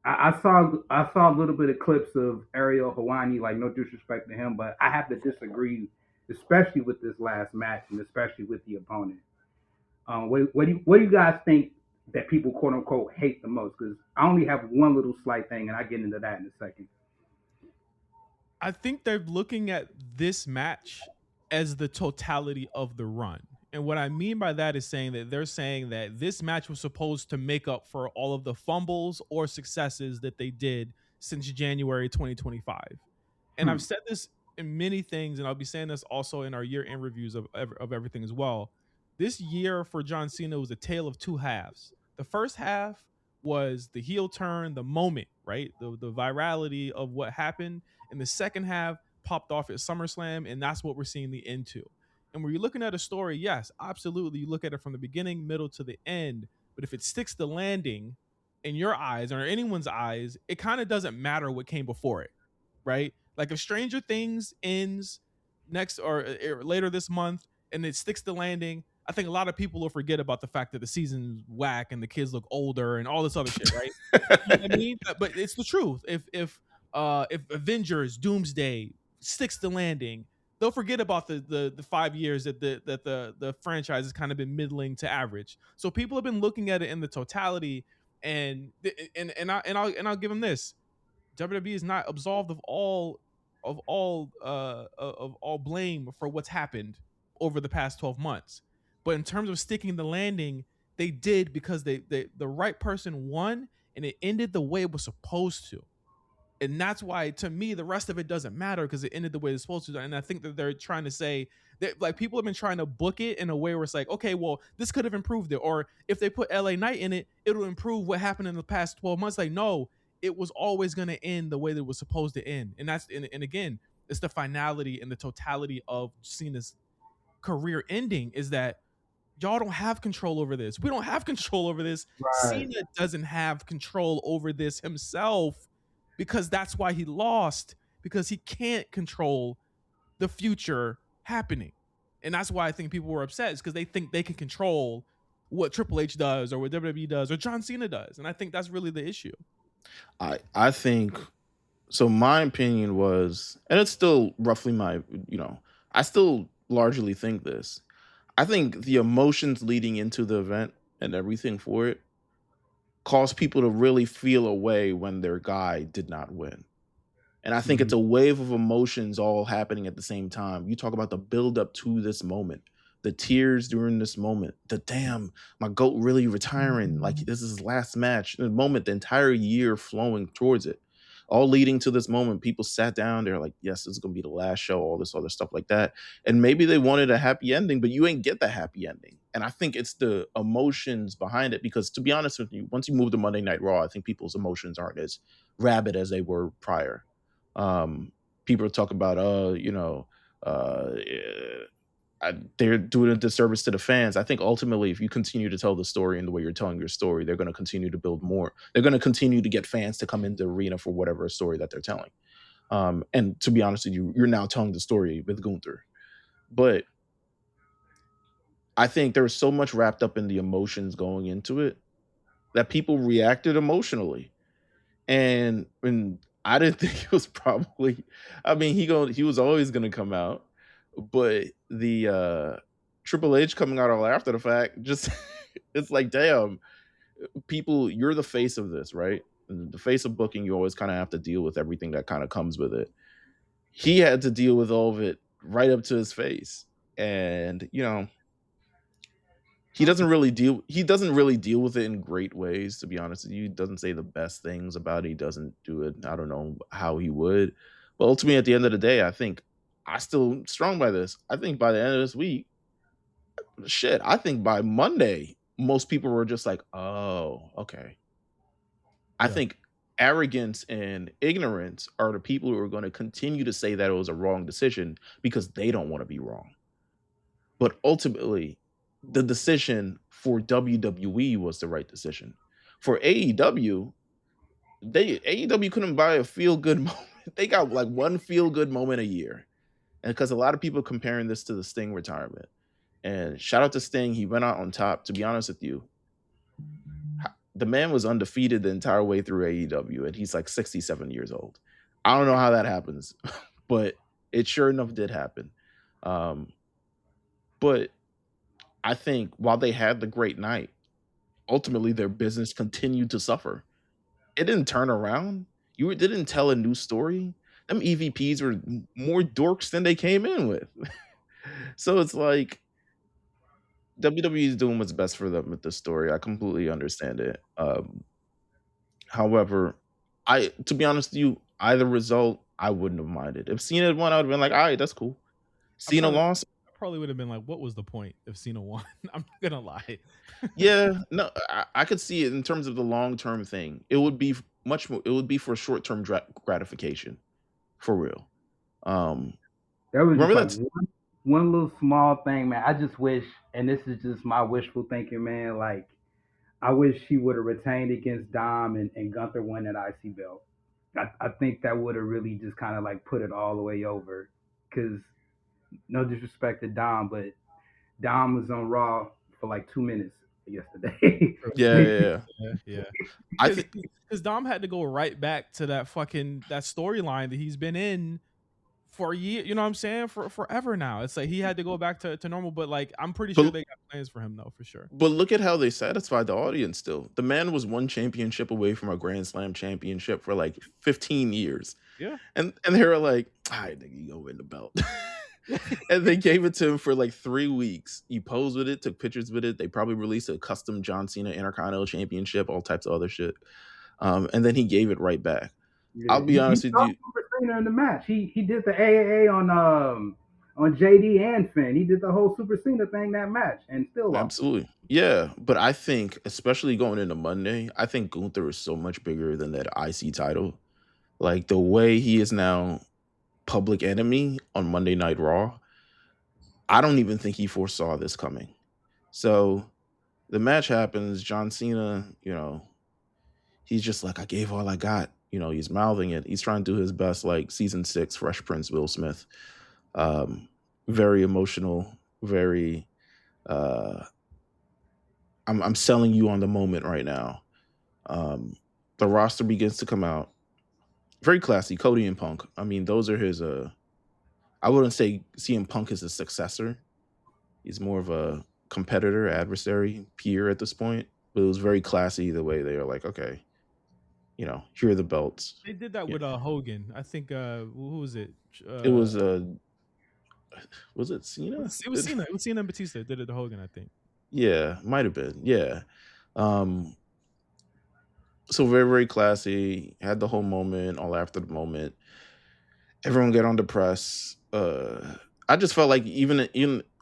I saw a little bit of clips of Ariel Hawani. Like, no disrespect to him, but I have to disagree, especially with this last match and especially with the opponent. What do you guys think that people quote unquote hate the most? Because I only have one little slight thing, and I get into that in a second. I think they're looking at this match as the totality of the run. And what I mean by that is saying that they're saying that this match was supposed to make up for all of the fumbles or successes that they did since January 2025. And I've said this in many things, and I'll be saying this also in our year-end reviews of everything as well. This year for John Cena was a tale of two halves. The first half was the heel turn, the moment, right? The virality of what happened. And the second half popped off at SummerSlam, and that's what we're seeing the end to. And when you're looking at a story, yes, absolutely, you look at it from the beginning, middle to the end. But if it sticks the landing in your eyes or anyone's eyes, it kind of doesn't matter what came before it, right? Like if Stranger Things ends next or later this month and it sticks the landing, I think a lot of people will forget about the fact that the season's whack and the kids look older and all this other shit, right? You know what I mean? But it's the truth. If Avengers Doomsday sticks the landing, they'll forget about the 5 years that the franchise has kind of been middling to average. So people have been looking at it in the totality, and I'll give them this. WWE is not absolved of all blame for what's happened over the past 12 months. But in terms of sticking the landing, they did because the right person won, and it ended the way it was supposed to. And that's why, to me, the rest of it doesn't matter because it ended the way it's supposed to. And I think that they're trying to say that, like, people have been trying to book it in a way where it's like, okay, well, this could have improved it. Or if they put LA Knight in it, it'll improve what happened in the past 12 months. Like, no, it was always going to end the way that it was supposed to end. And that's, and again, it's the finality and the totality of Cena's career ending is that y'all don't have control over this. We don't have control over this. Right. Cena doesn't have control over this himself, because that's why he lost, because he can't control the future happening. And that's why I think people were upset, is because they think they can control what Triple H does or what WWE does or John Cena does. And I think that's really the issue. I think, so my opinion was, and it's still roughly my, I still largely think this. I think the emotions leading into the event and everything for it caused people to really feel a way when their guy did not win. And I think it's a wave of emotions all happening at the same time. You talk about the build up to this moment, the tears during this moment, the damn, my GOAT really retiring, like this is his last match, the moment, the entire year flowing towards it, all leading to this moment. People sat down, they're like, yes, this is going to be the last show, all this other stuff like that. And maybe they wanted a happy ending, but you ain't get the happy ending. And I think it's the emotions behind it, because to be honest with you, once you move to Monday Night Raw, I think people's emotions aren't as rabid as they were prior. People talk about, they're doing a disservice to the fans. I think ultimately, if you continue to tell the story in the way you're telling your story, they're going to continue to build more. They're going to continue to get fans to come into the arena for whatever story that they're telling. And to be honest with you, you're now telling the story with Gunther. But I think there was so much wrapped up in the emotions going into it that people reacted emotionally. And I didn't think it was probably, I mean, he was always going to come out. But the Triple H coming out all after the fact, just it's like, damn, people, you're the face of this, right? And the face of booking, you always kind of have to deal with everything that kind of comes with it. He had to deal with all of it right up to his face. And, he doesn't really deal with it in great ways, to be honest with you. He doesn't say the best things about it. He doesn't do it. I don't know how he would. But ultimately, at the end of the day, I think I still strong by this. I think by the end of this week, I think by Monday, most people were just like, oh, okay. I think arrogance and ignorance are the people who are going to continue to say that it was a wrong decision because they don't want to be wrong. But ultimately, the decision for WWE was the right decision. For AEW, AEW couldn't buy a feel-good moment. They got like one feel-good moment a year. And because a lot of people comparing this to the Sting retirement. And shout out to Sting, he went out on top. To be honest with you, the man was undefeated the entire way through AEW, and he's like 67 years old. I don't know how that happens, but it sure enough did happen. But I think while they had the great night, ultimately their business continued to suffer. It didn't turn around. You didn't tell a new story. Them EVPs were more dorks than they came in with. So it's like WWE is doing what's best for them with this story. I completely understand it. However, to be honest with you, either result, I wouldn't have minded. If Cena had won, I would have been like, all right, that's cool. Cena lost. I probably would have been like, what was the point if Cena won? I'm not gonna lie. Yeah, no, I could see it in terms of the long-term thing. It would be much more. It would be for short-term gratification, for real. There was just like one little small thing, man. I just wish, and this is just my wishful thinking, man. Like, I wish he would have retained against Dom and Gunther won that IC belt. I think that would have really just kind of like put it all the way over. Because no disrespect to Dom, but Dom was on Raw for like 2 minutes yesterday. Yeah. I think because Dom had to go right back to that storyline that he's been in for a year. You know what I'm saying? For forever now. It's like he had to go back to normal. But like, I'm pretty sure they got plans for him though, for sure. But look at how they satisfied the audience still. The man was one championship away from a Grand Slam championship for like 15 years. Yeah. And they were like, all right, nigga, you gonna win the belt. And they gave it to him for like 3 weeks. He posed with it, took pictures with it. They probably released a custom John Cena Intercontinental Championship, all types of other shit. And then he gave it right back. Yeah, I'll be honest he with saw you. Super Cena in the match. He did the AAA on JD and Finn. He did the whole Super Cena thing that match and still lost. Absolutely. Yeah. But I think, especially going into Monday, I think Gunther is so much bigger than that IC title. Like the way he is now public enemy on Monday Night Raw, I don't even think he foresaw this coming. So the match happens. John Cena, he's just like, I gave all I got. He's mouthing it. He's trying to do his best, like season 6 Fresh Prince Will Smith. Very emotional, very I'm selling you on the moment right now. The roster begins to come out. Very classy, Cody and Punk. I mean, those are his I wouldn't say CM Punk is a successor. He's more of a competitor, adversary, peer at this point. But it was very classy the way they are like, okay, here are the belts. They did that with Hogan. I think who was it? It was Cena? It was Cena. It was Cena and Batista did it to Hogan, I think. Yeah, might have been. Yeah. So very, very classy. Had the whole moment, all after the moment. Everyone get on the press. I just felt like even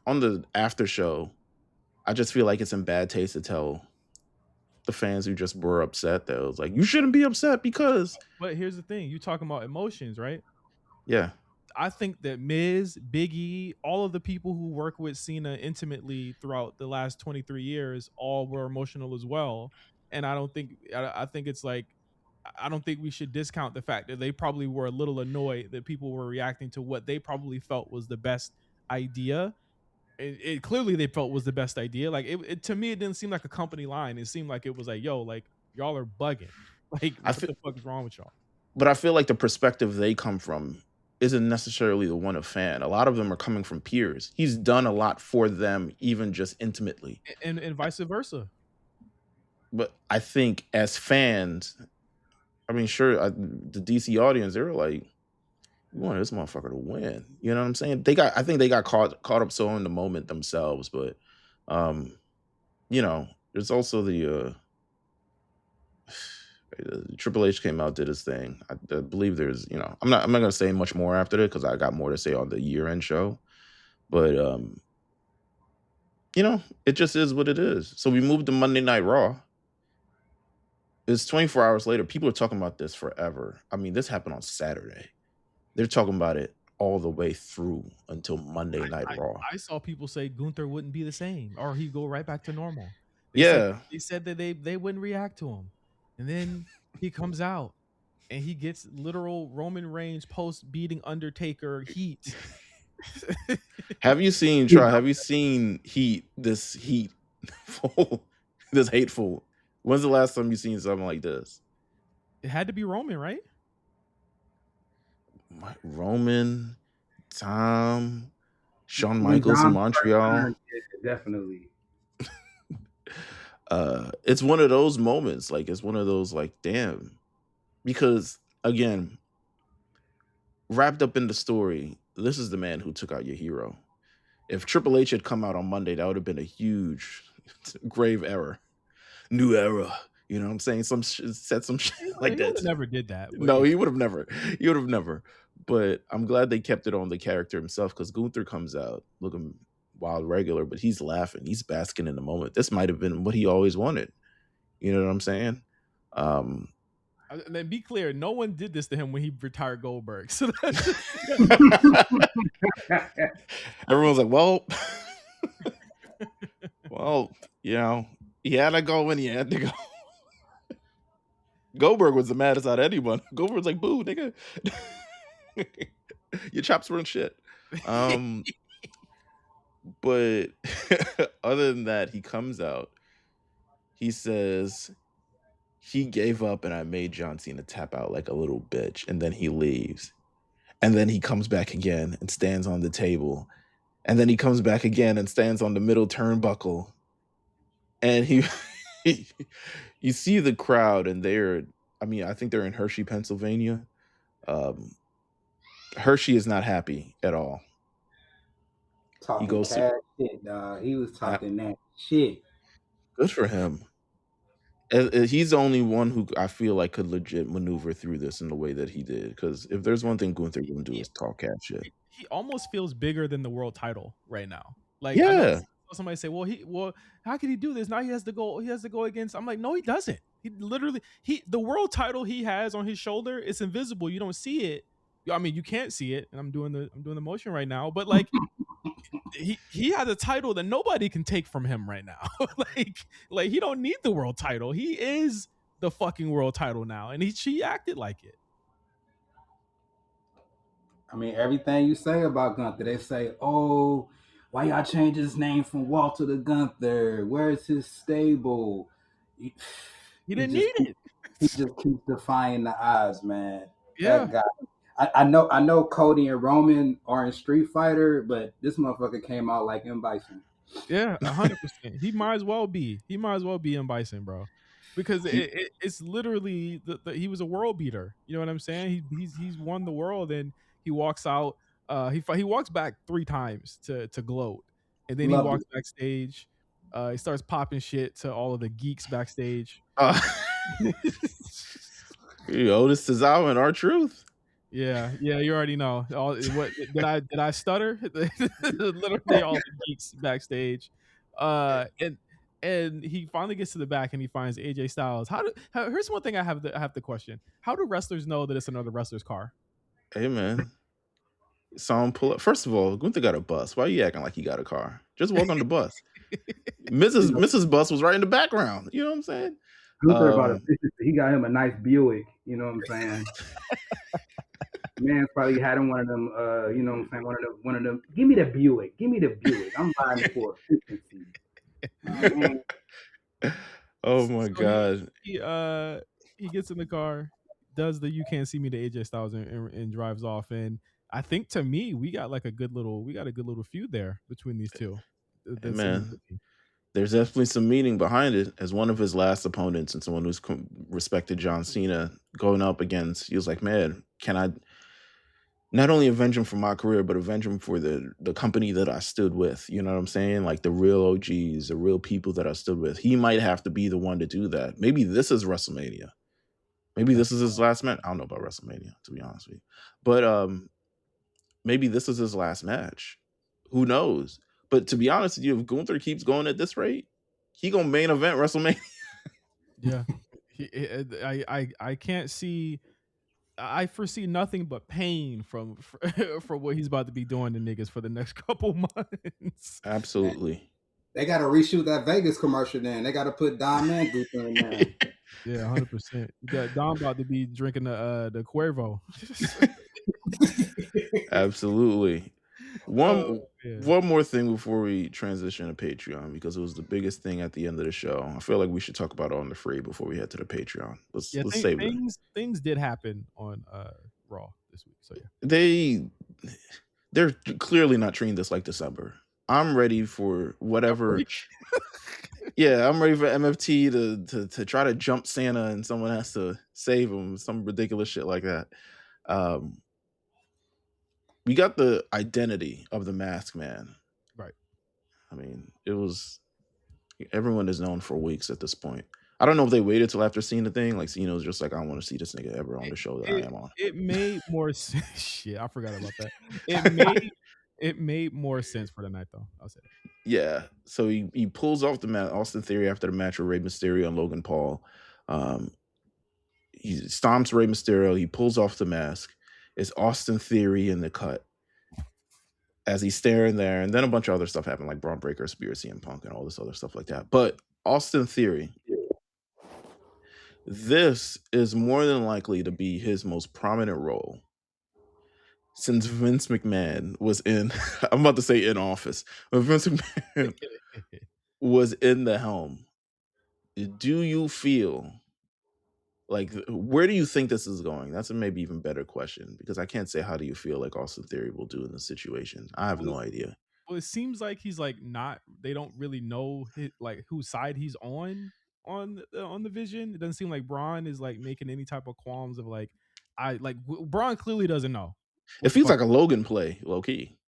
on the after show, I just feel like it's in bad taste to tell the fans who just were upset that it was like, you shouldn't be upset because. But here's the thing. You talking about emotions, right? Yeah. I think that Miz, Biggie, all of the people who work with Cena intimately throughout the last 23 years all were emotional as well. And I think it's like, I don't think we should discount the fact that they probably were a little annoyed that people were reacting to what they probably felt was the best idea. It clearly they felt was the best idea. Like it to me, it didn't seem like a company line. It seemed like it was like, yo, like y'all are bugging. Like what the fuck is wrong with y'all? But I feel like the perspective they come from isn't necessarily the one of fan. A lot of them are coming from peers. He's done a lot for them, even just intimately. And vice versa. But I think as fans, I mean, sure, the DC audience, they were like, we want this motherfucker to win. You know what I'm saying? I think they got caught up so in the moment themselves. But, there's also the Triple H came out, did his thing. I believe there's, I'm not going to say much more after it because I got more to say on the year-end show. But, it just is what it is. So we moved to Monday Night Raw. It's 24 hours later. People are talking about this forever. I mean, this happened on Saturday. They're talking about it all the way through until Monday Night Raw. I saw people say Gunther wouldn't be the same or he'd go right back to normal. They said that they wouldn't react to him. And then he comes out and he gets literal Roman Reigns post beating Undertaker heat. Have you seen Heat? This hateful. When's the last time you seen something like this? It had to be Roman, right? Roman, Tom, Shawn Michaels in Montreal. Definitely. It's one of those moments. Like it's one of those like, damn. Because again, wrapped up in the story, this is the man who took out your hero. If Triple H had come out on Monday, that would have been a huge, grave error. New era. You know what I'm saying? Said some shit like that. He would have never did that. No, he would have never. He would have never. But I'm glad they kept it on the character himself because Gunther comes out looking wild regular, but he's laughing. He's basking in the moment. This might have been what he always wanted. You know what I'm saying? And then be clear, no one did this to him when he retired Goldberg. So everyone's like, well, he had to go when he had to go. Goldberg was the maddest out of anyone. Goldberg's like, boo, nigga. Your chops weren't shit. But other than that, he comes out. He says he gave up and I made John Cena tap out like a little bitch. And then he leaves. And then he comes back again and stands on the table And then he comes back again and stands on the middle turnbuckle. And you see the crowd, and I think they're in Hershey, Pennsylvania. Hershey is not happy at all. Talking cash shit, dog. He was talking that shit. Good for him. He's the only one who I feel like could legit maneuver through this in the way that he did. Because if there's one thing Gunther wouldn't do is talk cash shit. He almost feels bigger than the world title right now. Like, yeah. I know somebody say, well, how can he do this? Now he has to go against. I'm like, no, he doesn't. He literally, the world title he has on his shoulder, it's invisible. You don't see it. I mean, you can't see it. And I'm doing the motion right now, but like, he has a title that nobody can take from him right now. like he don't need the world title. He is the fucking world title now, and she acted like it. I mean, everything you say about Gunther, they say, "Oh, why y'all change his name from Walter to Gunther? Where's his stable?" He didn't need it. He just keeps defying the odds, man. Yeah. That guy. I know Cody and Roman are in Street Fighter, but this motherfucker came out like M. Bison. Yeah, 100%. He might as well be. He might as well be M. Bison, bro. Because it's literally he was a world beater. You know what I'm saying? He's won the world, and he walks out. He walks back 3 times to gloat, and then he walks backstage. He starts popping shit to all of the geeks backstage. Otis Tozawa and R-Truth. Yeah, you already know. What did I stutter? Literally all the geeks backstage, and he finally gets to the back and he finds AJ Styles. Here's one thing I have to question: how do wrestlers know that it's another wrestler's car? Hey man, saw him pull up. First of all, Gunther got a bus. Why are you acting like he got a car? Just walk on the bus. Mrs. Bus was right in the background. You know what I'm saying? Gunther about efficiency. He got him a nice Buick. You know what I'm saying? Man's probably had him one of them. You know what I'm saying? One of them. Give me the Buick. I'm buying it for efficiency. Oh my god. He gets in the car, does the "you can't see me" to AJ Styles, and drives off. And I think, to me, we got a good little feud there between these two. Man, there's definitely some meaning behind it. As one of his last opponents and someone who's respected John Cena going up against, he was like, man, can I not only avenge him for my career, but avenge him for the company that I stood with? You know what I'm saying? Like the real OGs, the real people that I stood with. He might have to be the one to do that. Maybe this is WrestleMania. Maybe this is his last match. I don't know about WrestleMania, to be honest with you. But maybe this is his last match. Who knows? But to be honest with you, if Gunther keeps going at this rate, he gonna main event WrestleMania. Yeah. I can't see. I foresee nothing but pain from what he's about to be doing to niggas for the next couple months. Absolutely. They got to reshoot that Vegas commercial. Then they got to put Dom and Gunther in there. Yeah, 100%. You got Dom about to be drinking the Cuervo. Absolutely. One more thing before we transition to Patreon, because it was the biggest thing at the end of the show. I feel like we should talk about it on the free before we head to the Patreon. Let's save it. Things did happen on Raw this week. So yeah. They're clearly not treating this like December. I'm ready for whatever. Yeah, I'm ready for MFT to try to jump Santa and someone has to save him. Some ridiculous shit like that. We got the identity of the Masked Man. Right. I mean, everyone is known for weeks at this point. I don't know if they waited till after seeing the thing. Like, Cena was just like, I don't want to see this nigga ever on the show that I am on. It made more sense. Shit, I forgot about that. It made more sense for the night, though. I'll say that. Yeah. So he pulls off the Austin Theory after the match with Rey Mysterio and Logan Paul. He stomps Rey Mysterio. He pulls off the mask. It's Austin Theory in the cut as he's staring there. And then a bunch of other stuff happened, like Braun Breaker, Spear, CM Punk, and all this other stuff like that. But Austin Theory, this is more than likely to be his most prominent role since Vince McMahon was in, I'm about to say in office, but Vince McMahon was in the helm. Do you feel like, where do you think this is going? That's a maybe even better question, because I can't say how do you feel like Austin Theory will do in this situation. I have no idea. Well, it seems like he's like not. They don't really know like whose side he's on the Vision. It doesn't seem like Braun is like making any type of qualms of like I like Braun clearly doesn't know It what the feels fuck. like a Logan play, low key.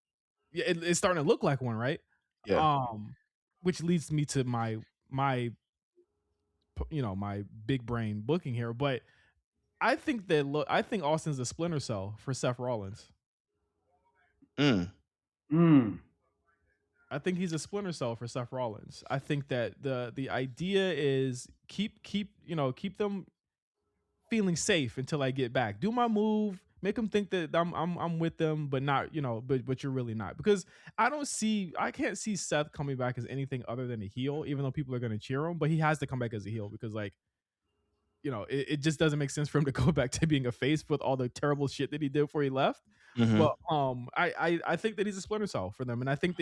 Yeah, it's starting to look like one, right? Yeah. Um, which leads me to my my big brain booking here, but I think I think Austin's a splinter cell for Seth Rollins. Mm. I think he's a splinter cell for Seth Rollins. I think that the idea is keep them feeling safe until I get back. Do my move, make them think that I'm with them, but not but you're really not, because I can't see Seth coming back as anything other than a heel, even though people are going to cheer him. But he has to come back as a heel because like it just doesn't make sense for him to go back to being a face with all the terrible shit that he did before he left. Mm-hmm. But I think that he's a splinter cell for them, and I think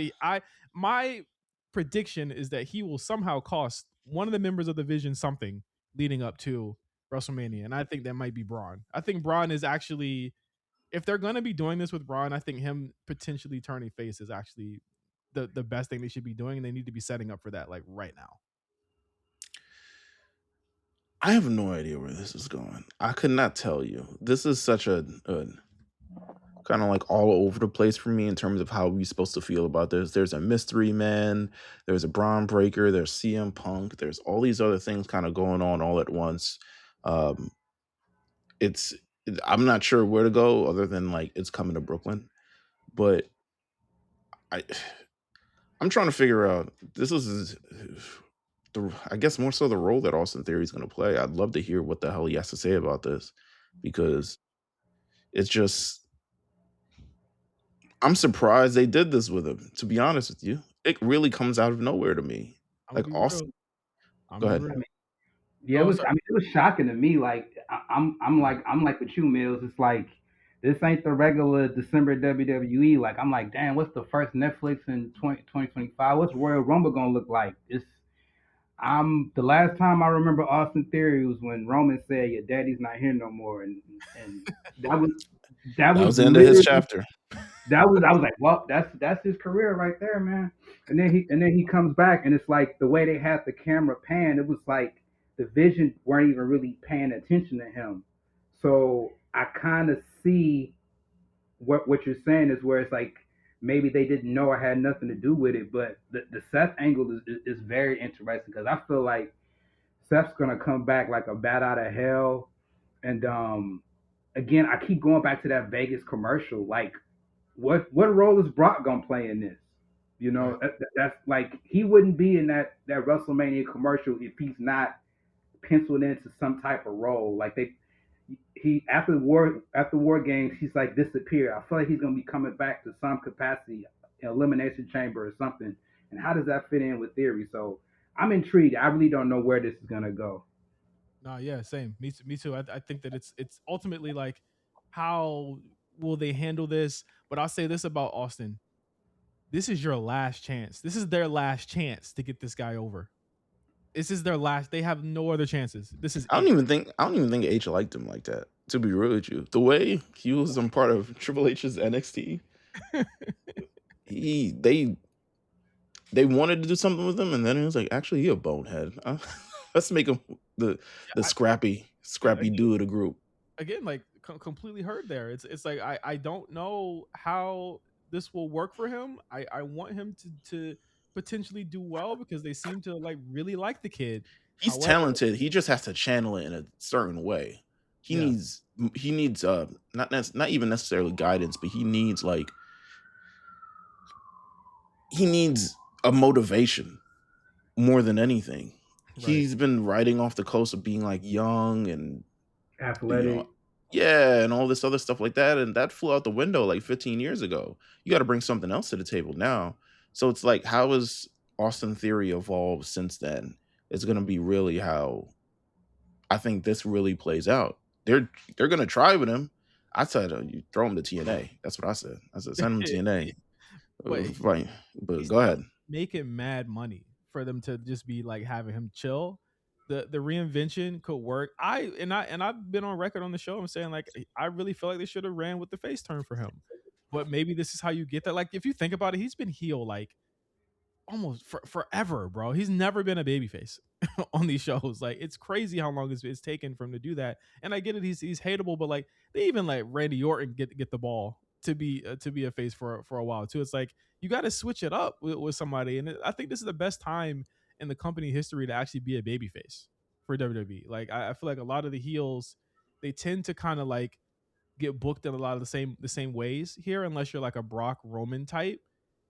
my prediction is that he will somehow cost one of the members of the Vision something leading up to WrestleMania, and I think that might be Braun. I think Braun is actually, if they're gonna be doing this with Braun, I think him potentially turning face is actually the best thing they should be doing, and they need to be setting up for that like right now. I have no idea where this is going. I could not tell you. This is such a kind of like all over the place for me in terms of how we're supposed to feel about this. There's a mystery man, there's a Braun Breaker, there's CM Punk, there's all these other things kind of going on all at once. Um, it's I'm not sure where to go other than like it's coming to Brooklyn, but I I'm trying to figure out this is I guess more so the role that Austin Theory is going to play. I'd love to hear what the hell he has to say about this because it's just I'm surprised they did this with him. To be honest with you, it really comes out of nowhere to me. I'm gonna Like be real. Austin, I'm go gonna be ahead. real. Yeah, it Oh, was. sorry. I mean, it was shocking to me. Like, I'm like with you, Mills. It's like this ain't the regular December WWE. Like, I'm like, damn, what's the first Netflix in 2025? What's Royal Rumble gonna look like? It's I'm the last time I remember Austin Theory was when Roman said, "Your daddy's not here no more," and that was that That was was the end of his literally chapter. I was like, well, that's his career right there, man. And then he comes back, and it's like the way they had the camera pan, it was like the Vision weren't even really paying attention to him. So I kind of see what you're saying is where it's like maybe they didn't know I had nothing to do with it, but the Seth angle is very interesting because I feel like Seth's gonna come back like a bat out of hell, and again I keep going back to that Vegas commercial, like what role is Brock gonna play in this? You know, Right. that's like he wouldn't be in that WrestleMania commercial if he's not penciled into some type of role. Like he after war games, he's like disappeared. I feel like he's gonna be coming back to some capacity, elimination chamber or something. And how does that fit in with Theory? So I'm intrigued. I really don't know where this is gonna go. No, yeah, same. Me too. I think that it's ultimately like how will they handle this? But I'll say this about Austin: this is your last chance. This is their last chance to get this guy over. This is their last. They have no other chances. This is it. I don't even think H liked him like that. To be real with you, the way he was a part of Triple H's NXT, he they wanted to do something with him, and then it was like, actually, he a bonehead. Let's make him the I, scrappy dude of the group. again, like completely heard there. It's like I don't know how this will work for him. I want him to potentially do well because they seem to like really like the kid. He's However, talented. He just has to channel it in a certain way. He yeah, needs he needs not even necessarily guidance, but he needs a motivation more than anything. right. He's been riding off the coast of being like young and you know, Athletic. yeah, and all this other stuff like that, and that flew out the window like 15 years ago. You got to bring something else to the table now. So it's like, how has Austin Theory evolved since then? It's going to be really how I think this really plays out. They're going to try with him. I said, you throw him to TNA. That's what I said. I said, send him to TNA. But Fine, but he's go still ahead. making mad money for them to just be like having him chill. The reinvention could work. I've been on record on the show. I'm saying like I really feel like they should have ran with the face turn for him. but maybe this is how you get that. Like if you think about it, he's been heel like almost forever, bro. He's never been a babyface on these shows. Like it's crazy how long it's taken for him to do that. And I get it, he's hateable, but like they even like Randy Orton get the ball to be a face for a while too. It's like you got to switch it up with somebody, and I think this is the best time in the company history to actually be a babyface for WWE. Like I feel like a lot of the heels they tend to kind of like get booked in a lot of the same ways here, unless you're like a Brock Roman type.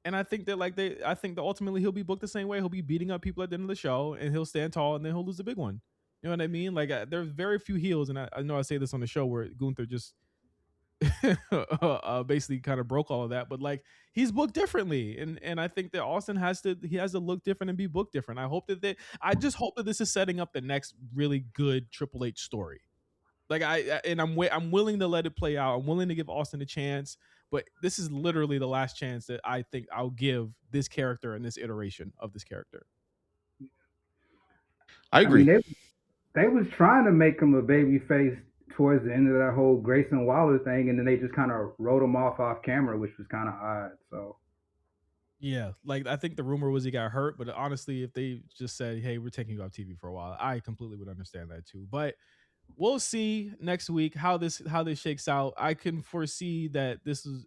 And I think that I think that ultimately he'll be booked the same way. He'll be beating up people at the end of the show, and he'll stand tall, and then he'll lose the big one. You know what I mean? Like there's very few heels, and I know I say this on the show where Gunther just basically kind of broke all of that, but like he's booked differently, and I think that Austin has to look different and be booked different. I just hope that this is setting up the next really good Triple H story. Like I'm willing to let it play out. I'm willing to give Austin a chance, but this is literally the last chance that I think I'll give this character and this iteration of this character. I I mean, agree. they was trying to make him a baby face towards the end of that whole Grayson Waller thing, and then they just kind of wrote him off camera, which was kind of odd. So Yeah, like I think the rumor was he got hurt, but honestly, if they just said, "Hey, we're taking you off TV for a while," I completely would understand that too. But we'll see next week how this shakes out. I can foresee that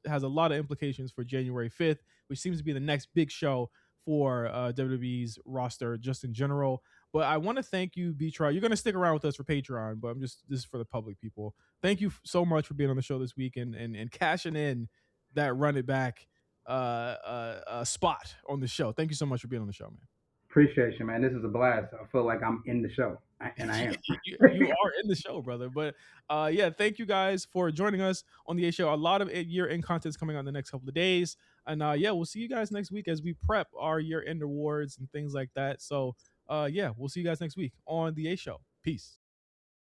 has a lot of implications for January 5th, which seems to be the next big show for WWE's roster just in general. But I want to thank you, Betrott. You're going to stick around with us for Patreon, but this is for the public people. Thank you so much for being on the show this week and cashing in that run it back spot on the show. Thank you so much for being on the show, man. appreciate you, man. This is a blast. I feel like I'm in the show, and I am. You are in the show, brother. But yeah, thank you guys for joining us on the A Show. A lot of year-end content is coming out in the next couple of days, and yeah, we'll see you guys next week as we prep our year-end awards and things like that. So yeah, we'll see you guys next week on the A Show. Peace.